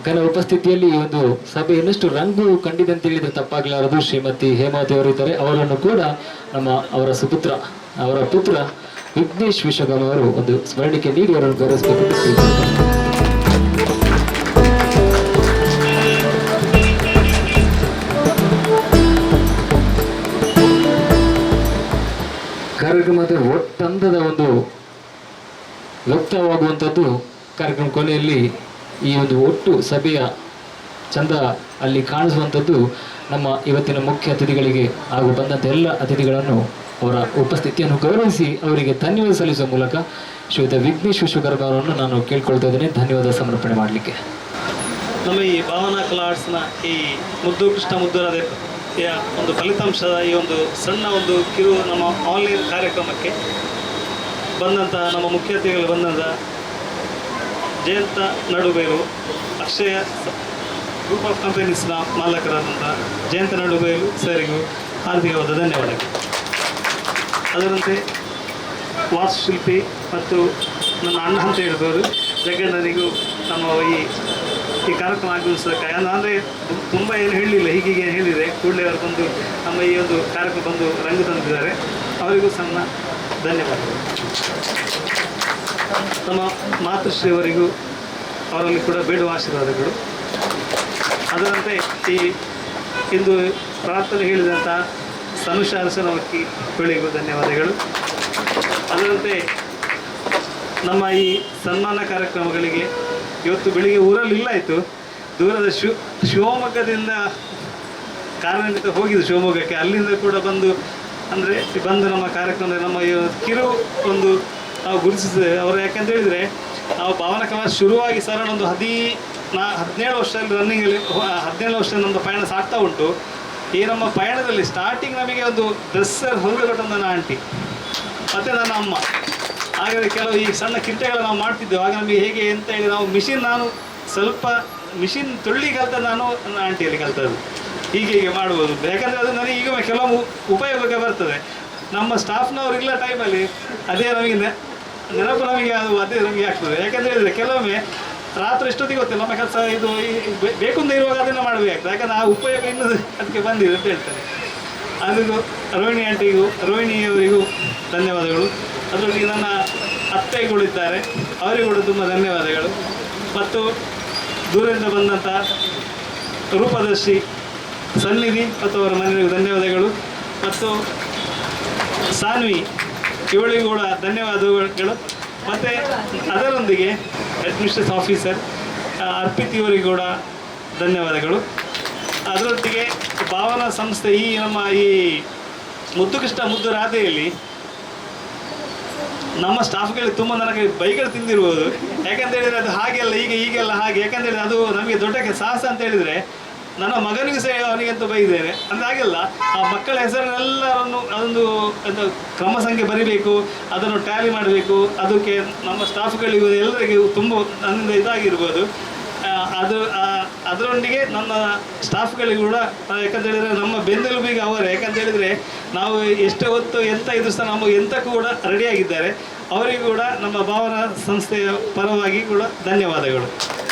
ಘನ ಉಪಸ್ಥಿತಿಯಲ್ಲಿ ಈ ಒಂದು ಸಭೆ ಇನ್ನಷ್ಟು ರಂಗು ಕಂಡಿದೆ ಅಂತ ಹೇಳಿದ್ರೆ ತಪ್ಪಾಗಲಾರದು. ಶ್ರೀಮತಿ ಹೇಮಾವತಿ ಅವರು ಇದ್ದಾರೆ, ಅವರನ್ನು ಕೂಡ ಅವರ ಪುತ್ರ ವಿಘ್ನೇಶ್ ವಿಶ್ವಕರ್ಮ ಅವರು ಒಂದು ಸ್ಮರಣಿಕೆ ನೀಡಿ ಅವರನ್ನು ಗೌರವಿಸಬೇಕು. ಕಾರ್ಯಕ್ರಮದ ಒಟ್ಟಂದದ ಒಂದು ವ್ಯಕ್ತವಾಗುವಂಥದ್ದು ಕಾರ್ಯಕ್ರಮ ಕೊನೆಯಲ್ಲಿ ಈ ಒಂದು ಒಟ್ಟು ಸಭೆಯ ಚಂದ ಅಲ್ಲಿ ಕಾಣಿಸುವಂಥದ್ದು ನಮ್ಮ ಇವತ್ತಿನ ಮುಖ್ಯ ಅತಿಥಿಗಳಿಗೆ ಹಾಗೂ ಬಂದಂಥ ಎಲ್ಲ ಅತಿಥಿಗಳನ್ನು ಅವರ ಉಪಸ್ಥಿತಿಯನ್ನು ಗೌರವಿಸಿ ಅವರಿಗೆ ಧನ್ಯವಾದ ಸಲ್ಲಿಸುವ ಮೂಲಕ ಶ್ರೀಯುತ ವಿಘ್ನೇಶ್ ವಿಶ್ವಕರ್ಮ ಅವರನ್ನು ನಾನು ಕೇಳ್ಕೊಳ್ತಾ ಇದ್ದೇನೆ ಧನ್ಯವಾದ ಸಮರ್ಪಣೆ ಮಾಡಲಿಕ್ಕೆ. ನಮ್ಮ ಈ ಭಾವನಾ ಕಲಾ ಆರ್ಟ್ಸ್ನ ಈ ಮುದ್ದು ಕೃಷ್ಣ ಮುದ್ದುರಾದೆ ಒಂದು ಫಲಿತಾಂಶದ ಈ ಒಂದು ಸಣ್ಣ ಒಂದು ಕಿರು ನಮ್ಮ ಆನ್ಲೈನ್ ಕಾರ್ಯಕ್ರಮಕ್ಕೆ ಬಂದಂತಹ ನಮ್ಮ ಮುಖ್ಯ ಅತಿಥಿಗಳು ಬಂದಂಥ ಜಯಂತ ನಡುಬೈಲು ಅಕ್ಷಯ ಗ್ರೂಪ್ ಆಫ್ ಕಂಪನೀಸ್ನ ಮಾಲಕರಾದಂಥ ಜಯಂತ ನಡುಬೈಲು ಸರಿಗೂ ಹಾರ್ದಿಕವಾದ ಧನ್ಯವಾದಗಳು. ಅದರಂತೆ ವಾಸ್ತುಶಿಲ್ಪಿ ಮತ್ತು ನನ್ನ ಅಣ್ಣ ಅಂತ ಹೇಳಿದವರು ಜಗನ್ನನಿಗೂ ನಮ್ಮ ಈ ಕಾರ್ಯಕ್ರಮ ಆಗಮಿಸೋದಕ್ಕೆ ಅಂದರೆ ತುಂಬ ಏನು ಹೇಳಲಿಲ್ಲ, ಹೀಗೀಗೆ ಹೇಳಿದೆ ಕೂಡಲೇ ಅವರು ಬಂದು ನಮ್ಮ ಈ ಒಂದು ಕಾರ್ಯಕ್ರಮ ಬಂದು ರಂಗು ತಂದಿದ್ದಾರೆ. ಅವರಿಗೂ ಸಣ್ಣ ಧನ್ಯವಾದಗಳು. ನಮ್ಮ ಮಾತೃಶ್ರೀಯವರಿಗೂ ಅವರಲ್ಲಿ ಕೂಡ ಬೇಡುವ ಆಶೀರ್ವಾದಗಳು. ಅದರಂತೆ ಈ ಇಂದು ಪ್ರಾರ್ಥನೆ ಹೇಳಿದಂಥ ಸನುಷ ಅರಸನವಕ್ಕಿ ಗಳಿಗೂ ಧನ್ಯವಾದಗಳು. ಅದರಂತೆ ನಮ್ಮ ಈ ಸನ್ಮಾನ ಕಾರ್ಯಕ್ರಮಗಳಿಗೆ ಇವತ್ತು ಬೆಳಿಗ್ಗೆ ಊರಲ್ಲಿ ಇಲ್ಲಾಯಿತು, ದೂರದ ಶಿವಮೊಗ್ಗದಿಂದ ಕಾರ್ಯನಿಮಿತ್ತ ಹೋಗಿದ್ದು ಶಿವಮೊಗ್ಗಕ್ಕೆ, ಅಲ್ಲಿಂದ ಕೂಡ ಬಂದು ನಮ್ಮ ಕಾರ್ಯಕ್ರಮ ನಮ್ಮ ಕಿರು ಒಂದು ನಾವು ಗುರುತಿಸಿದ್ದೇವೆ ಅವರು. ಯಾಕಂತ ಹೇಳಿದರೆ ನಾವು ಭಾವನಾ ಕಲಾ ಶುರುವಾಗಿ ಸರ್ ಒಂದು 17 ವರ್ಷದಲ್ಲಿ ರನ್ನಿಂಗಲ್ಲಿ 17 ವರ್ಷ ನಮ್ಮದು ಪಯಣ ಸಾಗ್ತಾ ಉಂಟು. ಈ ನಮ್ಮ ಪಯಣದಲ್ಲಿ ಸ್ಟಾರ್ಟಿಂಗ್ ನಮಗೆ ಒಂದು ಡ್ರೆಸ್ಸರ್ ಹೊಲಿದುಕೊಟ್ಟು ನನ್ನ ಆಂಟಿ ಮತ್ತು ನನ್ನ ಅಮ್ಮ. ಹಾಗಾದರೆ ಕೆಲವು ಈ ಸಣ್ಣ ಕಿಟ್ಟೆಗಳು ನಾವು ಮಾಡ್ತಿದ್ದೆವು. ಆಗ ನಮಗೆ ಹೇಗೆ ಅಂತ ಹೇಳಿ ನಾವು ನಾನು ಸ್ವಲ್ಪ ಮಿಷಿನ್ ತುಳ್ಳಿ ಕಲಿತ ನಾನು ನನ್ನ ಆಂಟಿಯಲ್ಲಿ ಕಲ್ತದ್ದು. ಹೀಗೆ ಮಾಡ್ಬೋದು, ಯಾಕಂದರೆ ಅದು ನನಗೆ ಈಗ ಕೆಲವು ಉಪಯೋಗಕ್ಕೆ ಬರ್ತದೆ. ನಮ್ಮ ಸ್ಟಾಫ್ನವ್ರು ಇಲ್ಲ ಟೈಮಲ್ಲಿ ಅದೇ ನಮಗೆ ನೆನಪು ನಮಗೆ ಅದೇ ನಮಗೆ ಆಗ್ತದೆ. ಯಾಕಂತ ಹೇಳಿದರೆ ಕೆಲವೊಮ್ಮೆ ರಾತ್ರಿ ಎಷ್ಟೊತ್ತಿಗೆ ಗೊತ್ತಿಲ್ಲ ನಮ್ಮ ಕೆಲಸ ಇದು ಬೇಕು ಅಂತ ಇರುವಾಗ ಅದನ್ನು ಮಾಡಬೇಕಾಗ್ತದೆ. ಯಾಕಂದರೆ ಆ ಉಪಯೋಗ ಇನ್ನೂ ಅದಕ್ಕೆ ಬಂದಿದೆ ಅಂತ ಹೇಳ್ತಾರೆ. ಅದಕ್ಕೂ ರೋಹಿಣಿಯವರಿಗೂ ಧನ್ಯವಾದಗಳು. ಅದರೊಟ್ಟಿಗೆ ನನ್ನ ಅತ್ತೆಗಳಿದ್ದಾರೆ, ಅವರಿಗೂ ಕೂಡ ತುಂಬ ಧನ್ಯವಾದಗಳು. ಮತ್ತು ದೂರದಿಂದ ಬಂದಂಥ ರೂಪದರ್ಶಿ ಸನ್ನಿಧಿ ಮತ್ತು ಅವರ ಮನೆಯವರಿಗೂ ಧನ್ಯವಾದಗಳು. ಮತ್ತು ಸಾನ್ವಿ ಇವಳಿಗೂ ಕೂಡ ಧನ್ಯವಾದಗಳು. ಮತ್ತು ಅದರೊಂದಿಗೆ ಅಡ್ಮಿನಿಸ್ಟ್ರೇಷನ್ ಆಫೀಸರ್ ಅರ್ಪಿತ್ ಇವರಿಗೂ ಕೂಡ ಧನ್ಯವಾದಗಳು. ಅದರೊಟ್ಟಿಗೆ ಭಾವನಾ ಸಂಸ್ಥೆ ಈ ನಮ್ಮ ಈ ಮುದ್ದು ರಾಧೆಯಲ್ಲಿ ನಮ್ಮ ಸ್ಟಾಫ್ಗಳಿಗೆ ತುಂಬ ನನಗೆ ಬೈಗಳು ತಿಂದಿರ್ಬೋದು. ಯಾಕಂತ ಹೇಳಿದರೆ ಅದು ಹಾಗೆಲ್ಲ ಈಗೆಲ್ಲ ಹಾಗೆ. ಯಾಕಂತೇಳಿದ್ರೆ ಅದು ನಮಗೆ ದೊಡ್ಡ ಸಾಹಸ ಅಂತ ಹೇಳಿದರೆ ನನ್ನ ಮಗನಿಗೂ ಸಹ ಅವನಿಗಂತೂ ಬೈದೇನೆ. ಅಂದರೆ ಹಾಗೆಲ್ಲ ಆ ಮಕ್ಕಳ ಹೆಸರನ್ನೆಲ್ಲರನ್ನು ಅದೊಂದು ಕ್ರಮ ಸಂಖ್ಯೆ ಬರಿಬೇಕು, ಅದನ್ನು ಟ್ಯಾಲಿ ಮಾಡಬೇಕು. ಅದಕ್ಕೆ ನಮ್ಮ ಸ್ಟಾಫ್ಗಳಿಗೂ ಎಲ್ಲರಿಗೂ ತುಂಬ ನನ್ನಿಂದ ಇದಾಗಿರ್ಬೋದು. ಅದರೊಂದಿಗೆ ನನ್ನ ಸ್ಟಾಫ್ಗಳಿಗೂ ಕೂಡ, ಯಾಕಂತ ಹೇಳಿದರೆ ನಮ್ಮ ಬೆನ್ನೆಲುಬಿಗೆ ಅವರೇ. ಯಾಕಂತ ಹೇಳಿದರೆ ನಾವು ಎಷ್ಟು ಹೊತ್ತು ಎಂಥ ಇದ್ರು ಸಹ ನಮಗೆ ಎಂಥಕ್ಕೂ ಕೂಡ ರೆಡಿಯಾಗಿದ್ದಾರೆ. ಅವರಿಗೂ ಕೂಡ ನಮ್ಮ ಭಾವನಾ ಸಂಸ್ಥೆಯ ಪರವಾಗಿ ಕೂಡ ಧನ್ಯವಾದಗಳು.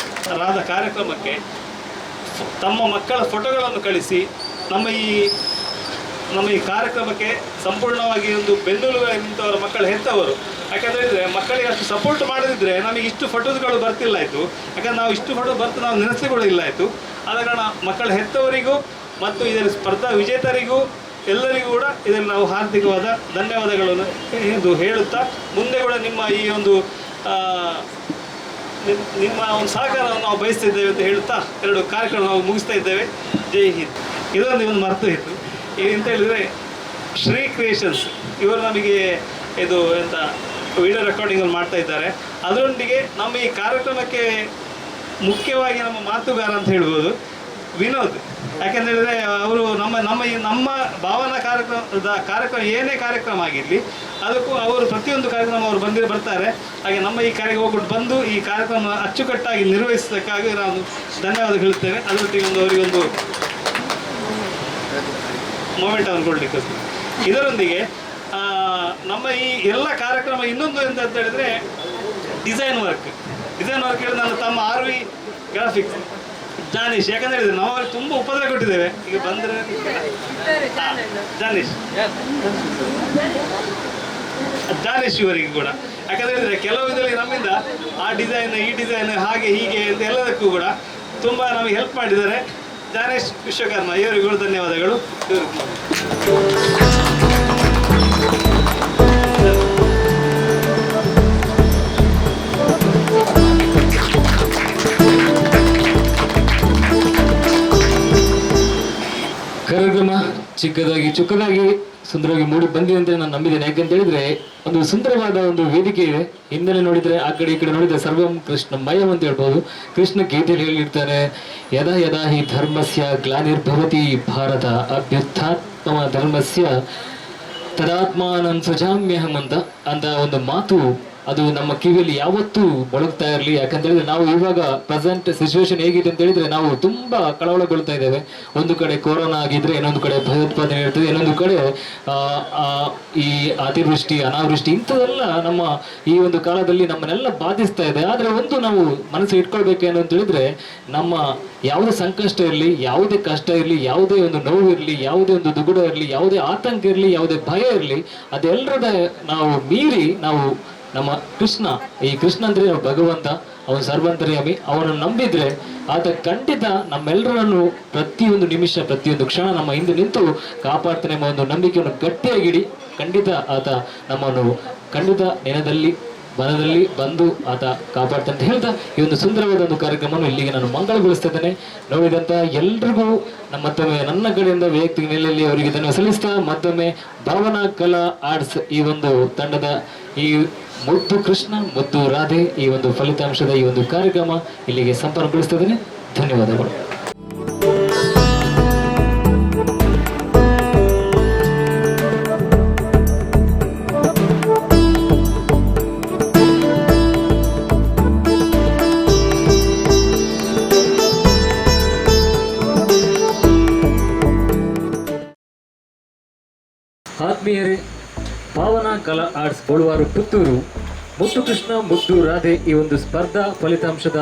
ರಾದ ಕಾರ್ಯಕ್ರಮಕ್ಕೆ ತಮ್ಮ ಮಕ್ಕಳ ಫೋಟೋಗಳನ್ನು ಕಳಿಸಿ ನಮ್ಮ ಈ ಕಾರ್ಯಕ್ರಮಕ್ಕೆ ಸಂಪೂರ್ಣವಾಗಿ ಒಂದು ಬೆನ್ನೆಲುಬಾಗಿ ನಿಂತವರ ಮಕ್ಕಳು ಹೆತ್ತವರು. ಯಾಕಂತ ಹೇಳಿದರೆ ಮಕ್ಕಳಿಗೆ ಅಷ್ಟು ಸಪೋರ್ಟ್ ಮಾಡದಿದ್ದರೆ ನಮಗೆ ಇಷ್ಟು ಫೋಟೋಸ್ಗಳು ಬರ್ತಿಲ್ಲ ಆಯಿತು. ಯಾಕಂದ್ರೆ ನಾವು ಇಷ್ಟು ಫೋಟೋ ನಾವು ನೆನೆಸಲಿ ಕೂಡ ಇಲ್ಲ ಆಯಿತು. ಆದ ಕಾರಣ ಮಕ್ಕಳ ಹೆತ್ತವರಿಗೂ ಮತ್ತು ಇದರ ಸ್ಪರ್ಧಾ ವಿಜೇತರಿಗೂ ಎಲ್ಲರಿಗೂ ಕೂಡ ಇದರಲ್ಲಿ ನಾವು ಹಾರ್ದಿಕವಾದ ಧನ್ಯವಾದಗಳನ್ನು ಎಂದು ಹೇಳುತ್ತಾ, ಮುಂದೆ ಕೂಡ ನಿಮ್ಮ ಈ ಒಂದು ನಿಮ್ಮ ಒಂದು ಸಹಕಾರವನ್ನು ನಾವು ಬಯಸ್ತಿದ್ದೇವೆ ಅಂತ ಹೇಳುತ್ತಾ 2 ಕಾರ್ಯಕ್ರಮ ನಾವು ಮುಗಿಸ್ತಾ ಇದ್ದೇವೆ. ಜೈ ಹಿಂದ್. ಇದೊಂದು ಮರೆತು ಇತ್ತು ಏನಂತ ಹೇಳಿದರೆ ಶ್ರೀ ಕ್ರಿಯೇಷನ್ಸ್ ಇವರು ನಮಗೆ ಇದು ವಿಡಿಯೋ ರೆಕಾರ್ಡಿಂಗನ್ನು ಮಾಡ್ತಾ ಇದ್ದಾರೆ. ಅದರೊಂದಿಗೆ ನಮ್ಮ ಈ ಕಾರ್ಯಕ್ರಮಕ್ಕೆ ಮುಖ್ಯವಾಗಿ ನಮ್ಮ ಮಾತುಗಾರ ಅಂತ ಹೇಳ್ಬೋದು ವಿನೋದ್. ಯಾಕೆಂತೇಳಿದರೆ ಅವರು ನಮ್ಮ ಭಾವನಾ ಕಾರ್ಯಕ್ರಮ ಏನೇ ಕಾರ್ಯಕ್ರಮ ಆಗಿರಲಿ ಅದಕ್ಕೂ ಅವರು ಪ್ರತಿಯೊಂದು ಕಾರ್ಯಕ್ರಮ ಅವರು ಬರ್ತಾರೆ. ಹಾಗೆ ನಮ್ಮ ಈ ಕಾರ್ಯಕ್ರಮ ಹೋಗ್ಬಿಟ್ಟು ಬಂದು ಈ ಕಾರ್ಯಕ್ರಮ ಅಚ್ಚುಕಟ್ಟಾಗಿ ನಿರ್ವಹಿಸೋದಕ್ಕಾಗಿ ನಾವು ಧನ್ಯವಾದ ಹೇಳುತ್ತೇವೆ. ಅದರೊಟ್ಟಿಗೆ ಅವರಿಗೊಂದು ಮೊಮೆಂಟ್ ಅನ್ನು ಕೊಡಲಿಕ್ಕೆ. ಇದರೊಂದಿಗೆ ನಮ್ಮ ಈ ಎಲ್ಲ ಕಾರ್ಯಕ್ರಮ ಇನ್ನೊಂದು ಎಂತ ಹೇಳಿದರೆ ಡಿಸೈನ್ ವರ್ಕ್ ಹೇಳಿದ್ರೆ ನನ್ನ ತಮ್ಮ RV ಗ್ರಾಫಿಕ್ಸ್ ಜಾನೀಶ್. ಯಾಕಂತ ಹೇಳಿದ್ರೆ ನಾವು ಅವ್ರಿಗೆ ತುಂಬ ಉಪದ್ರ ಕೊಟ್ಟಿದ್ದೇವೆ. ಈಗ ಬಂದರೆ ಜಾನೀಶ್ ಇವರಿಗೆ ಕೂಡ. ಯಾಕಂತ ಹೇಳಿದ್ರೆ ಕೆಲವು ಇದರಲ್ಲಿ ನಮ್ಮಿಂದ ಆ ಡಿಸೈನ್ ಈ ಡಿಸೈನ್ ಹಾಗೆ ಹೀಗೆ ಅಂತ ಎಲ್ಲದಕ್ಕೂ ಕೂಡ ತುಂಬ ನಮಗೆ ಹೆಲ್ಪ್ ಮಾಡಿದ್ದಾರೆ. ಜಾನೇಶ್ ವಿಶ್ವಕರ್ಮ ಇವರಿಗೂ ಧನ್ಯವಾದಗಳು. ಕಾರ್ಯಕ್ರಮ ಚಿಕ್ಕದಾಗಿ ಸುಂದರವಾಗಿ ಮೂಡಿ ಬಂದಿದೆ ಅಂತ ನಾನು ನಂಬಿದ್ದೇನೆ. ಯಾಕಂತ ಹೇಳಿದ್ರೆ ಒಂದು ಸುಂದರವಾದ ಒಂದು ವೇದಿಕೆ ಇದೆ. ಹಿನ್ನೆಲೆ ನೋಡಿದ್ರೆ ಆ ಕಡೆ ಈ ಕಡೆ ನೋಡಿದ್ರೆ ಸರ್ವಂ ಕೃಷ್ಣಮಯಂ ಅಂತ ಹೇಳ್ಬೋದು. ಕೃಷ್ಣ ಗೀತೆಯಲ್ಲಿ ಹೇಳಿರ್ತಾನೆ, ಯದಾ ಯದಾ ಹಿ ಧರ್ಮಸ್ಯ ಗ್ಲಾನಿರ್ಭವತಿ ಭಾರತ ಅಭ್ಯುತ್ಥಾತ್ಮ ಧರ್ಮಸ್ಯ ತದಾತ್ಮಾನಂ ಸೃಜಾಮ್ಯಹಂ ಅಂತ ಒಂದು ಮಾತು ಅದು ನಮ್ಮ ಕಿವಿಯಲ್ಲಿ ಯಾವತ್ತೂ ಮೊಳಗ್ತಾ ಇರಲಿ. ಯಾಕಂತೇಳಿದ್ರೆ ನಾವು ಇವಾಗ ಪ್ರೆಸೆಂಟ್ ಸಿಚುವೇಶನ್ ಹೇಗಿದೆ ಅಂತ ಹೇಳಿದ್ರೆ ನಾವು ತುಂಬಾ ಕಳವಳಗೊಳ್ತಾ ಇದ್ದೇವೆ. ಒಂದು ಕಡೆ ಕೊರೋನಾ ಆಗಿದ್ರೆ, ಇನ್ನೊಂದು ಕಡೆ ಭಯೋತ್ಪಾದನೆ ಇರ್ತದೆ, ಇನ್ನೊಂದು ಕಡೆ ಈ ಅತಿವೃಷ್ಟಿ ಅನಾವೃಷ್ಟಿ ಇಂಥದೆಲ್ಲ ನಮ್ಮ ಈ ಒಂದು ಕಾಲದಲ್ಲಿ ನಮ್ಮನ್ನೆಲ್ಲ ಬಾಧಿಸ್ತಾ ಇದೆ. ಆದ್ರೆ ಒಂದು ನಾವು ಮನಸ್ಸು ಇಟ್ಕೊಳ್ಬೇಕೇನು ಅಂತ ಹೇಳಿದ್ರೆ, ನಮ್ಮ ಯಾವುದೇ ಸಂಕಷ್ಟ ಇರಲಿ, ಯಾವುದೇ ಕಷ್ಟ ಇರಲಿ, ಯಾವುದೇ ಒಂದು ನೋವು ಇರಲಿ, ಯಾವುದೇ ಒಂದು ದುಗುಡ ಇರಲಿ, ಯಾವುದೇ ಆತಂಕ ಇರಲಿ, ಯಾವುದೇ ಭಯ ಇರಲಿ, ಅದೆಲ್ಲರದ ನಾವು ಮೀರಿ ನಾವು ನಮ್ಮ ಕೃಷ್ಣ, ಈ ಕೃಷ್ಣ ಅಂದ್ರೆ ಭಗವಂತ, ಅವನು ಸರ್ವಂತರ್ಯಾಮಿ. ಅವನನ್ನು ನಂಬಿದ್ರೆ ಆತ ಖಂಡಿತ ನಮ್ಮೆಲ್ಲರನ್ನು ಪ್ರತಿಯೊಂದು ನಿಮಿಷ ಪ್ರತಿಯೊಂದು ಕ್ಷಣ ನಮ್ಮ ಹಿಂದೆ ನಿಂತು ಕಾಪಾಡ್ತಾನೆ ಎಂಬ ಒಂದು ನಂಬಿಕೆಯನ್ನು ಗಟ್ಟಿಯಾಗಿಡಿ. ಖಂಡಿತ ಆತ ನಮ್ಮನ್ನು ಖಂಡಿತ ನೆನದಲ್ಲಿ ಮನದಲ್ಲಿ ಬಂದು ಆತ ಕಾಪಾಡ್ತಾನೆ ಅಂತ ಹೇಳ್ತಾ ಈ ಒಂದು ಸುಂದರವಾದ ಒಂದು ಕಾರ್ಯಕ್ರಮವನ್ನು ಇಲ್ಲಿಗೆ ನಾನು ಮಂಗಳಗೊಳಿಸ್ತಾ ಇದ್ದೇನೆ. ನೋಡಿದಂಥ ಎಲ್ರಿಗೂ ಮತ್ತೊಮ್ಮೆ ನನ್ನ ಕಡೆಯಿಂದ ವೈಯಕ್ತಿಕ ನೆಲೆಯಲ್ಲಿ ಅವರಿಗೆ ಧನ್ಯವಾದ ಸಲ್ಲಿಸ್ತಾ ಮತ್ತೊಮ್ಮೆ ಭಾವನಾ ಕಲಾ ಆರ್ಟ್ಸ್ ಈ ಒಂದು ತಂಡದ ಈ ಮುದ್ದು ಕೃಷ್ಣ ಮುದ್ದು ರಾಧೆ ಈ ಒಂದು ಫಲಿತಾಂಶದ ಈ ಒಂದು ಕಾರ್ಯಕ್ರಮ ಇಲ್ಲಿಗೆ ಸಂಪನ್ನಗೊಳಿಸ್ತಾ ಇದ್ದೇನೆ. ಧನ್ಯವಾದಗಳು. ಆತ್ಮೀಯರೇ, ಭಾವನಾ ಕಲಾ ಆರ್ಟ್ಸ್ ಬೋಳುವಾರು ಪುತ್ತೂರು ಮುದ್ದು ಕೃಷ್ಣ ಮುದ್ದು ರಾಧೆ ಈ ಒಂದು ಸ್ಪರ್ಧಾ ಫಲಿತಾಂಶದ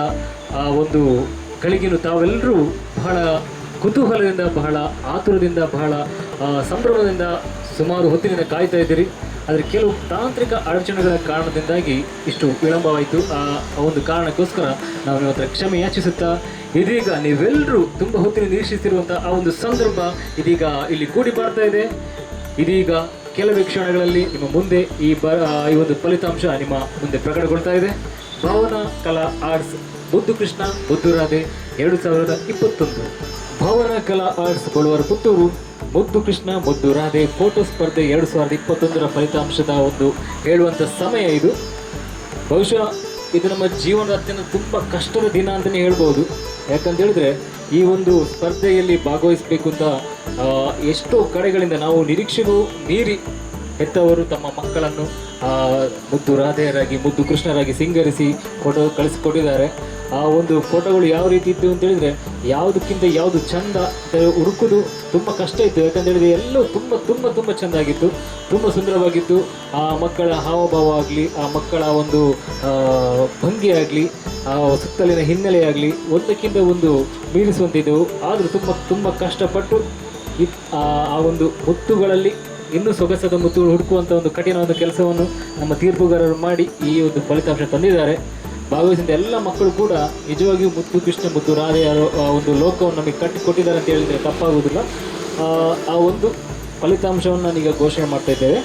ಒಂದು ಗಳಿಗೆನು ತಾವೆಲ್ಲರೂ ಬಹಳ ಕುತೂಹಲದಿಂದ ಬಹಳ ಆತುರದಿಂದ ಬಹಳ ಸಂಭ್ರಮದಿಂದ ಸುಮಾರು ಹೊತ್ತಿನಿಂದ ಕಾಯ್ತಾ ಇದ್ದೀರಿ. ಆದರೆ ಕೆಲವು ತಾಂತ್ರಿಕ ಅಡಚಣೆಗಳ ಕಾರಣದಿಂದಾಗಿ ಇಷ್ಟು ವಿಳಂಬವಾಯಿತು. ಆ ಒಂದು ಕಾರಣಕ್ಕೋಸ್ಕರ ನಾವು ನಿಮ್ಮ ಹತ್ರ ಕ್ಷಮೆ ಯಾಚಿಸುತ್ತಾ ಇದೀಗ ನೀವೆಲ್ಲರೂ ತುಂಬ ಹೊತ್ತಿನ ನಿರೀಕ್ಷಿಸಿರುವಂಥ ಆ ಒಂದು ಸಂದರ್ಭ ಇದೀಗ ಇಲ್ಲಿ ಕೂಡಿ ಬರ್ತಾ ಇದೆ. ಇದೀಗ ಕೆಲವೇ ಕ್ಷಣಗಳಲ್ಲಿ ನಿಮ್ಮ ಮುಂದೆ ಈ ಒಂದು ಫಲಿತಾಂಶ ನಿಮ್ಮ ಮುಂದೆ ಪ್ರಕಟಗೊಳ್ತಾ ಇದೆ. ಭಾವನಾ ಕಲಾ ಆರ್ಟ್ಸ್ ಮುದ್ದು ಕೃಷ್ಣ ಮುದ್ದು ರಾಧೆ 2021. ಭಾವನಾ ಕಲಾ ಆರ್ಟ್ಸ್ ಬೋಳುವಾರು ಪುತ್ತೂರು ಮುದ್ದು ಕೃಷ್ಣ ಮುದ್ದು ರಾಧೆ ಫೋಟೋ ಸ್ಪರ್ಧೆ 2021ರ ಫಲಿತಾಂಶದ ಒಂದು ಹೇಳುವಂಥ ಸಮಯ ಇದು. ಬಹುಶಃ ಇದು ನಮ್ಮ ಜೀವನದ ಅತ್ಯಂತ ತುಂಬ ಕಷ್ಟದ ದಿನ ಅಂತಲೇ ಹೇಳ್ಬೋದು. ಯಾಕಂತ ಹೇಳಿದ್ರೆ ಈ ಒಂದು ಸ್ಪರ್ಧೆಯಲ್ಲಿ ಭಾಗವಹಿಸಬೇಕು ಅಂತ ಎಷ್ಟೋ ಕಡೆಗಳಿಂದ ನಾವು ನಿರೀಕ್ಷೆಗೂ ಮೀರಿ ಹೆತ್ತವರು ತಮ್ಮ ಮಕ್ಕಳನ್ನು ಮುದ್ದು ರಾಧೆಯರಾಗಿ ಮುದ್ದು ಕೃಷ್ಣರಾಗಿ ಸಿಂಗರಿಸಿ ಫೋಟೋ ಕಳಿಸಿಕೊಟ್ಟಿದ್ದಾರೆ. ಆ ಒಂದು ಫೋಟೋಗಳು ಯಾವ ರೀತಿ ಇತ್ತು ಅಂತ ಹೇಳಿದ್ರೆ ಯಾವುದಕ್ಕಿಂತ ಯಾವುದು ಚಂದ ಹುಡುಕೋದು ತುಂಬ ಕಷ್ಟ ಇತ್ತು. ಯಾಕಂತೇಳಿದ್ರೆ ಎಲ್ಲವೂ ತುಂಬ ತುಂಬ ತುಂಬ ಚೆಂದ ಆಗಿತ್ತು, ತುಂಬ ಸುಂದರವಾಗಿತ್ತು. ಆ ಮಕ್ಕಳ ಹಾವಭಾವ ಆಗಲಿ, ಆ ಮಕ್ಕಳ ಒಂದು ಭಂಗಿ ಆಗಲಿ, ಆ ಸುತ್ತಲಿನ ಹಿನ್ನೆಲೆ ಆಗಲಿ ಒಂದಕ್ಕಿಂತ ಒಂದು ಮೀರಿಸುವಂತಿದ್ದವು. ಆದರೂ ತುಂಬ ತುಂಬ ಕಷ್ಟಪಟ್ಟು ಆ ಒಂದು ಮುತ್ತುಗಳಲ್ಲಿ ಇನ್ನೂ ಸೊಗಸಾದ ಮುತ್ತುಗಳು ಹುಡುಕುವಂಥ ಒಂದು ಕಠಿಣವಾದ ಕೆಲಸವನ್ನು ನಮ್ಮ ತೀರ್ಪುಗಾರರು ಮಾಡಿ ಈ ಒಂದು ಫಲಿತಾಂಶ ತಂದಿದ್ದಾರೆ. ಭಾಗವಹಿಸಿದ ಎಲ್ಲ ಮಕ್ಕಳು ಕೂಡ ನಿಜವಾಗಿಯೂ ಮುದ್ದು ಕೃಷ್ಣ ಮುದ್ದು ರಾಧೆಯ ಒಂದು ಲೋಕವನ್ನು ನಮಗೆ ಕಟ್ಟಿಕೊಟ್ಟಿದ್ದಾರೆ ಅಂತ ಹೇಳಿದರೆ ತಪ್ಪಾಗುವುದಿಲ್ಲ. ಆ ಒಂದು ಫಲಿತಾಂಶವನ್ನು ನಾನೀಗ ಘೋಷಣೆ ಮಾಡ್ತಾ ಇದ್ದೇವೆ.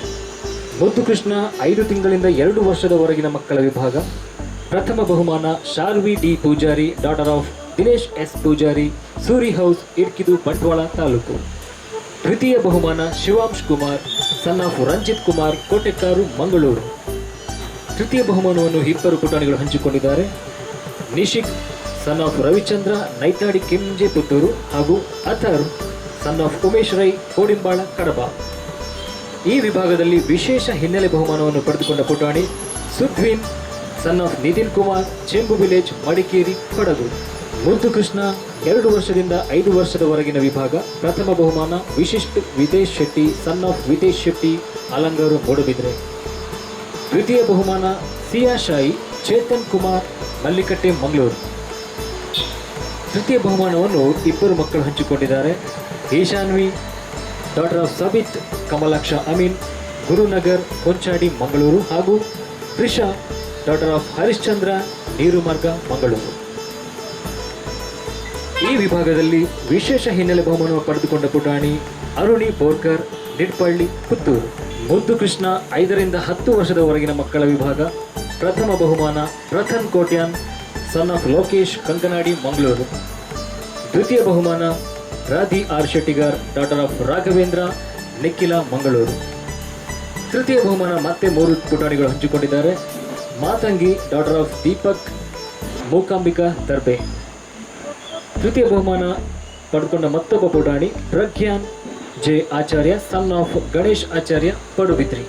ಮುದ್ದು ಕೃಷ್ಣ 5 ತಿಂಗಳಿಂದ 2 ವರ್ಷದವರೆಗಿನ ಮಕ್ಕಳ ವಿಭಾಗ. ಪ್ರಥಮ ಬಹುಮಾನ Sharvi D Poojary, daughter of Dinesh S Poojary, Suri house, Idkidu, Bantwal taluk. ದ್ವಿತೀಯ ಬಹುಮಾನ ಶಿವಾಂಶ್ ಕುಮಾರ್, ಸನ್ ಆಫ್ ರಂಜಿತ್ ಕುಮಾರ್, ಕೋಟೆಕಾರು, ಮಂಗಳೂರು. ತೃತೀಯ ಬಹುಮಾನವನ್ನು 2 ಪುಟಾಣಿಗಳು ಹಂಚಿಕೊಂಡಿದ್ದಾರೆ. ನಿಶಿಕ್, ಸನ್ ಆಫ್ ರವಿಚಂದ್ರ, ನೈತಾಡಿ, ಕೆಂಜೆ, ಪುತ್ತೂರು, ಹಾಗೂ ಅಥರ್, ಸನ್ ಆಫ್ ಉಮೇಶ್ ರೈ, ಕೋಡಿಂಬಾಳ, ಕಡಬ. ಈ ವಿಭಾಗದಲ್ಲಿ ವಿಶೇಷ ಹಿನ್ನೆಲೆ ಬಹುಮಾನವನ್ನು ಪಡೆದುಕೊಂಡ ಪುಟಾಣಿ Sudhvin, son of Nithin Kumar, Chembu village, Madikeri, Kodagu. Muddu Krishna 2 ವರ್ಷದಿಂದ 5 ವರ್ಷದವರೆಗಿನ ವಿಭಾಗ. ಪ್ರಥಮ ಬಹುಮಾನ ವಿಶಿಷ್ಟ್ ವಿತೇಶ್ ಶೆಟ್ಟಿ, ಸನ್ ಆಫ್ ವಿತೇಶ್ ಶೆಟ್ಟಿ, ಅಲಂಗಾರು, ಮೂಡುಬಿದ್ರೆ. ದ್ವಿತೀಯ ಬಹುಮಾನ ಸಿಯಾಶಾಯಿ, ಚೇತನ್ ಕುಮಾರ್, ಮಲ್ಲಿಕಟ್ಟೆ, ಮಂಗಳೂರು. ತೃತೀಯ ಬಹುಮಾನವನ್ನು 2 ಮಕ್ಕಳು ಹಂಚಿಕೊಂಡಿದ್ದಾರೆ. ಈಶಾನ್ವಿ, ಡಾಟರ್ ಆಫ್ ಸಬಿತ್, ಕಮಲಾಕ್ಷ ಅಮೀನ್, ಗುರುನಗರ್, ಕೊಂಚಾಡಿ, ಮಂಗಳೂರು, ಹಾಗೂ ಪ್ರಿಷಾ, ಡಾಟರ್ ಆಫ್ ಹರಿಶ್ಚಂದ್ರ, ನೀರುಮಾರ್ಗ, ಮಂಗಳೂರು. ಈ ವಿಭಾಗದಲ್ಲಿ ವಿಶೇಷ ಹಿನ್ನೆಲೆ ಬಹುಮಾನವನ್ನು ಪಡೆದುಕೊಂಡ ಪುಟಾಣಿ ಅರುಣಿ ಬೋರ್ಕರ್, ನಿಡ್ಪಳ್ಳಿ, ಪುತ್ತೂರು. ಮುದ್ದು ಕೃಷ್ಣ 5 ರಿಂದ 10 ವರ್ಷದವರೆಗಿನ ಮಕ್ಕಳ ವಿಭಾಗ. ಪ್ರಥಮ ಬಹುಮಾನ ಪ್ರಥನ್ ಕೋಟ್ಯಾನ್, ಸನ್ ಆಫ್ ಲೋಕೇಶ್, ಕಂಕನಾಡಿ, ಮಂಗಳೂರು. ದ್ವಿತೀಯ ಬಹುಮಾನ Radhi R Shettigar, daughter of Raghavendra, Nikhila, Mangaluru. ತೃತೀಯ ಬಹುಮಾನ ಮತ್ತೆ 3 ಪುಟಾಣಿಗಳು ಹಂಚಿಕೊಂಡಿದ್ದಾರೆ. Matangi, daughter of Deepak, Mookambika, Darbe. ತೃತೀಯ ಬಹುಮಾನ ಪಡೆದುಕೊಂಡ ಮತ್ತೊಬ್ಬ ಪುಟಾಣಿ Prajnan J Acharya, son of Ganesh Acharya, Padubidri.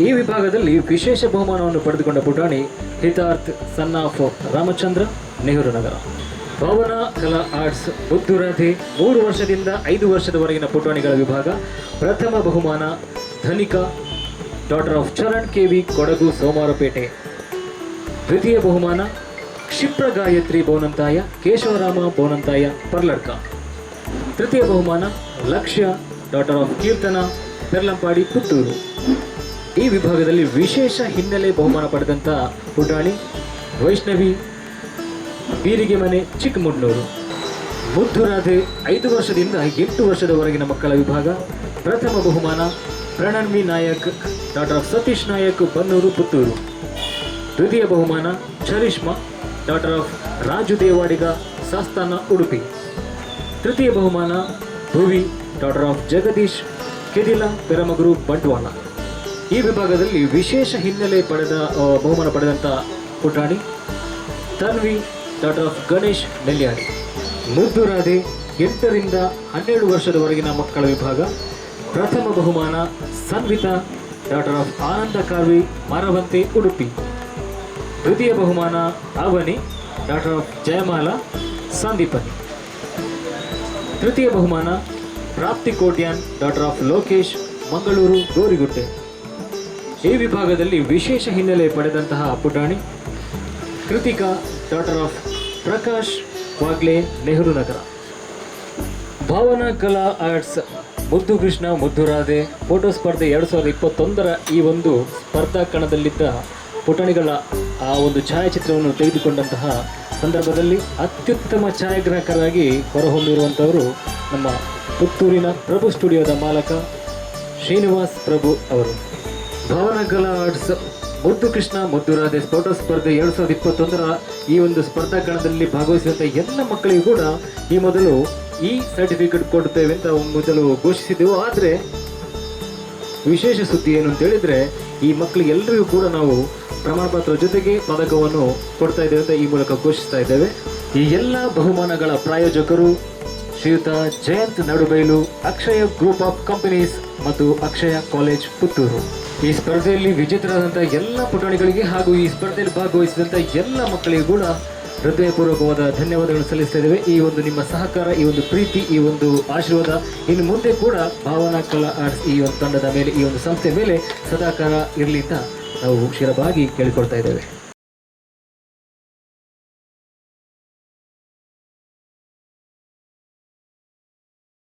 ಈ ವಿಭಾಗದಲ್ಲಿ ವಿಶೇಷ ಬಹುಮಾನವನ್ನು ಪಡೆದುಕೊಂಡ ಪುಟಾಣಿ Hitarth, son of Ramachandra, Nehru Nagar. Bhavana Kala arts ಮುದ್ದು ರಾಧೆ 3 ವರ್ಷದಿಂದ 5 ವರ್ಷದವರೆಗಿನ ಪುಟಾಣಿಗಳ ವಿಭಾಗ. ಪ್ರಥಮ ಬಹುಮಾನ Dhanika, daughter of Charan KV, Kodagu, Somwarpet. ದ್ವಿತೀಯ ಬಹುಮಾನ ಕ್ಷಿಪ್ರ ಗಾಯತ್ರಿ ಬೋನಂತಾಯ, ಕೇಶವರಾಮ ಬೋನಂತಾಯ, ಪರ್ಲಡ್ಕ. ತೃತೀಯ ಬಹುಮಾನ ಲಕ್ಷ್ಯ, ಡಾಟರ್ ಆಫ್ ಕೀರ್ತನ, ಪೆರ್ಲಂಪಾಡಿ, ಪುತ್ತೂರು. ಈ ವಿಭಾಗದಲ್ಲಿ ವಿಶೇಷ ಹಿನ್ನೆಲೆ ಬಹುಮಾನ ಪಡೆದಂಥ ಪುಟಾಣಿ ವೈಷ್ಣವಿ ಬೀರಿಗೆ ಮನೆ ಚಿಕ್ಕಮುಡ್ನೂರು. ಮುದ್ದು ರಾಧೆ 5 ವರ್ಷದಿಂದ 8 ವರ್ಷದವರೆಗಿನ ಮಕ್ಕಳ ವಿಭಾಗ ಪ್ರಥಮ ಬಹುಮಾನ ಪ್ರಣನ್ವಿ ನಾಯಕ್ ಡಾಕ್ಟರ್ ಆಫ್ ಸತೀಶ್ ನಾಯಕ್ ಬನ್ನೂರು ಪುತ್ತೂರು. ದ್ವಿತೀಯ ಬಹುಮಾನ ಚರಿಷ್ಮಾ ಡಾಕ್ಟರ್ ಆಫ್ ರಾಜು ದೇವಾಡಿಗ ಸಾಸ್ತಾನ ಉಡುಪಿ. ತೃತೀಯ ಬಹುಮಾನ ಭುವಿ ಡಾಕ್ಟರ್ ಆಫ್ ಜಗದೀಶ್ ಕೆದಿಲ ಪೆರಮಗುರು ಬಂಟ್ವಾಳ. ಈ ವಿಭಾಗದಲ್ಲಿ ವಿಶೇಷ ಹಿನ್ನೆಲೆ ಬಹುಮಾನ ಪಡೆದಂಥ ಪುಟಾಣಿ ತನ್ವಿ ಡಾಕ್ಟರ್ ಆಫ್ ಗಣೇಶ್ ನೆಲ್ಯಾಡಿ. ಮುದ್ದು ರಾಧೆ 8 ರಿಂದ 12 ವರ್ಷದವರೆಗಿನ ಮಕ್ಕಳ ವಿಭಾಗ ಪ್ರಥಮ ಬಹುಮಾನ ಸನ್ವಿತಾ ಡಾಕ್ಟರ್ ಆಫ್ ಆನಂದ ಕಾರ್ವಿ ಮರವಂತೆ ಉಡುಪಿ. ದ್ವಿತೀಯ ಬಹುಮಾನ ಅವನಿ ಡಾಕ್ಟರ್ ಆಫ್ ಜಯಮಾಲಾ ಸಂದೀಪನಿ. ತೃತೀಯ ಬಹುಮಾನ ಪ್ರಾಪ್ತಿ ಕೋಟ್ಯಾನ್ ಡಾಕ್ಟರ್ ಆಫ್ ಲೋಕೇಶ್ ಮಂಗಳೂರು ಗೋರಿಗುಟ್ಟೆ. ಈ ವಿಭಾಗದಲ್ಲಿ ವಿಶೇಷ ಹಿನ್ನೆಲೆ ಪಡೆದಂತಹ ಪುಟಾಣಿ Krithika doctor of Prakash Wagle Nehru Nagar. Bhavana Kala arts ಮುದ್ದು ಕೃಷ್ಣ ಮುದ್ದು ರಾಧೆ ಫೋಟೋ ಸ್ಪರ್ಧೆ 2021 ಈ ಒಂದು ಸ್ಪರ್ಧಾ ಕಣದಲ್ಲಿದ್ದ ಪುಟಾಣಿಗಳ ಆ ಒಂದು ಛಾಯಾಚಿತ್ರವನ್ನು ತೆಗೆದುಕೊಂಡಂತಹ ಸಂದರ್ಭದಲ್ಲಿ ಅತ್ಯುತ್ತಮ ಛಾಯಾಗ್ರಾಹಕರಾಗಿ ಹೊರಹೊಮ್ಮಿರುವಂಥವರು ನಮ್ಮ ಪುತ್ತೂರಿನ ಪ್ರಭು ಸ್ಟುಡಿಯೋದ ಮಾಲಕ ಶ್ರೀನಿವಾಸ್ ಪ್ರಭು ಅವರು. ಭಾವನಾ ಕಲಾ ಆರ್ಟ್ಸ್ ಮುದ್ದು ಕೃಷ್ಣ ಮುದ್ದು ರಾಧೆ ಫೋಟೋ ಸ್ಪರ್ಧೆ 2021 ಈ ಒಂದು ಸ್ಪರ್ಧಾ ಕಣದಲ್ಲಿ ಭಾಗವಹಿಸಿದಂಥ ಎಲ್ಲ ಮಕ್ಕಳಿಗೂ ಕೂಡ ಈ ಮೊದಲು ಈ ಸರ್ಟಿಫಿಕೇಟ್ ಕೊಡ್ತೇವೆ ಅಂತ ಮೊದಲು ಘೋಷಿಸಿದ್ದೆವು. ಆದರೆ ವಿಶೇಷ ಸುದ್ದಿ ಏನು ಅಂತ ಹೇಳಿದರೆ ಈ ಮಕ್ಕಳಿಗೆಲ್ಲರಿಗೂ ಕೂಡ ನಾವು ಪ್ರಮಾಣ ಪತ್ರ ಜೊತೆಗೆ ಪದಕವನ್ನು ಕೊಡ್ತಾ ಇದ್ದೇವೆ ಅಂತ ಈ ಮೂಲಕ ಘೋಷಿಸ್ತಾ ಇದ್ದೇವೆ. ಈ ಎಲ್ಲ ಬಹುಮಾನಗಳ ಪ್ರಾಯೋಜಕರು ಶ್ರೀಯುತ ಜಯಂತ್ ನಡುಬೈಲು, ಅಕ್ಷಯ ಗ್ರೂಪ್ ಆಫ್ ಕಂಪನೀಸ್ ಮತ್ತು ಅಕ್ಷಯ ಕಾಲೇಜ್ ಪುತ್ತೂರು. ಈ ಸ್ಪರ್ಧೆಯಲ್ಲಿ ವಿಜೇತರಾದಂಥ ಎಲ್ಲ ಪುಟಾಣಿಗಳಿಗೆ ಹಾಗೂ ಈ ಸ್ಪರ್ಧೆಯಲ್ಲಿ ಭಾಗವಹಿಸಿದಂಥ ಎಲ್ಲ ಮಕ್ಕಳಿಗೂ ಕೂಡ ಹೃದಯಪೂರ್ವಕವಾದ ಧನ್ಯವಾದಗಳು ಸಲ್ಲಿಸ್ತಾ ಇದ್ದೇವೆ. ಈ ಒಂದು ನಿಮ್ಮ ಸಹಕಾರ, ಈ ಒಂದು ಪ್ರೀತಿ, ಈ ಒಂದು ಆಶೀರ್ವಾದ ಇನ್ನು ಮುಂದೆ ಕೂಡ ಭಾವನಾ ಕಲಾ ಆರ್ಟ್ಸ್ ಈ ಒಂದು ತಂಡದ ಮೇಲೆ, ಈ ಒಂದು ಸಂಸ್ಥೆ ಮೇಲೆ ಸದಾಕಾಲ ಇರಲಿ ಅಂತ ನಾವು ಶಿರವಾಗಿ ಕೇಳಿಕೊಳ್ತಾ ಇದ್ದೇವೆ.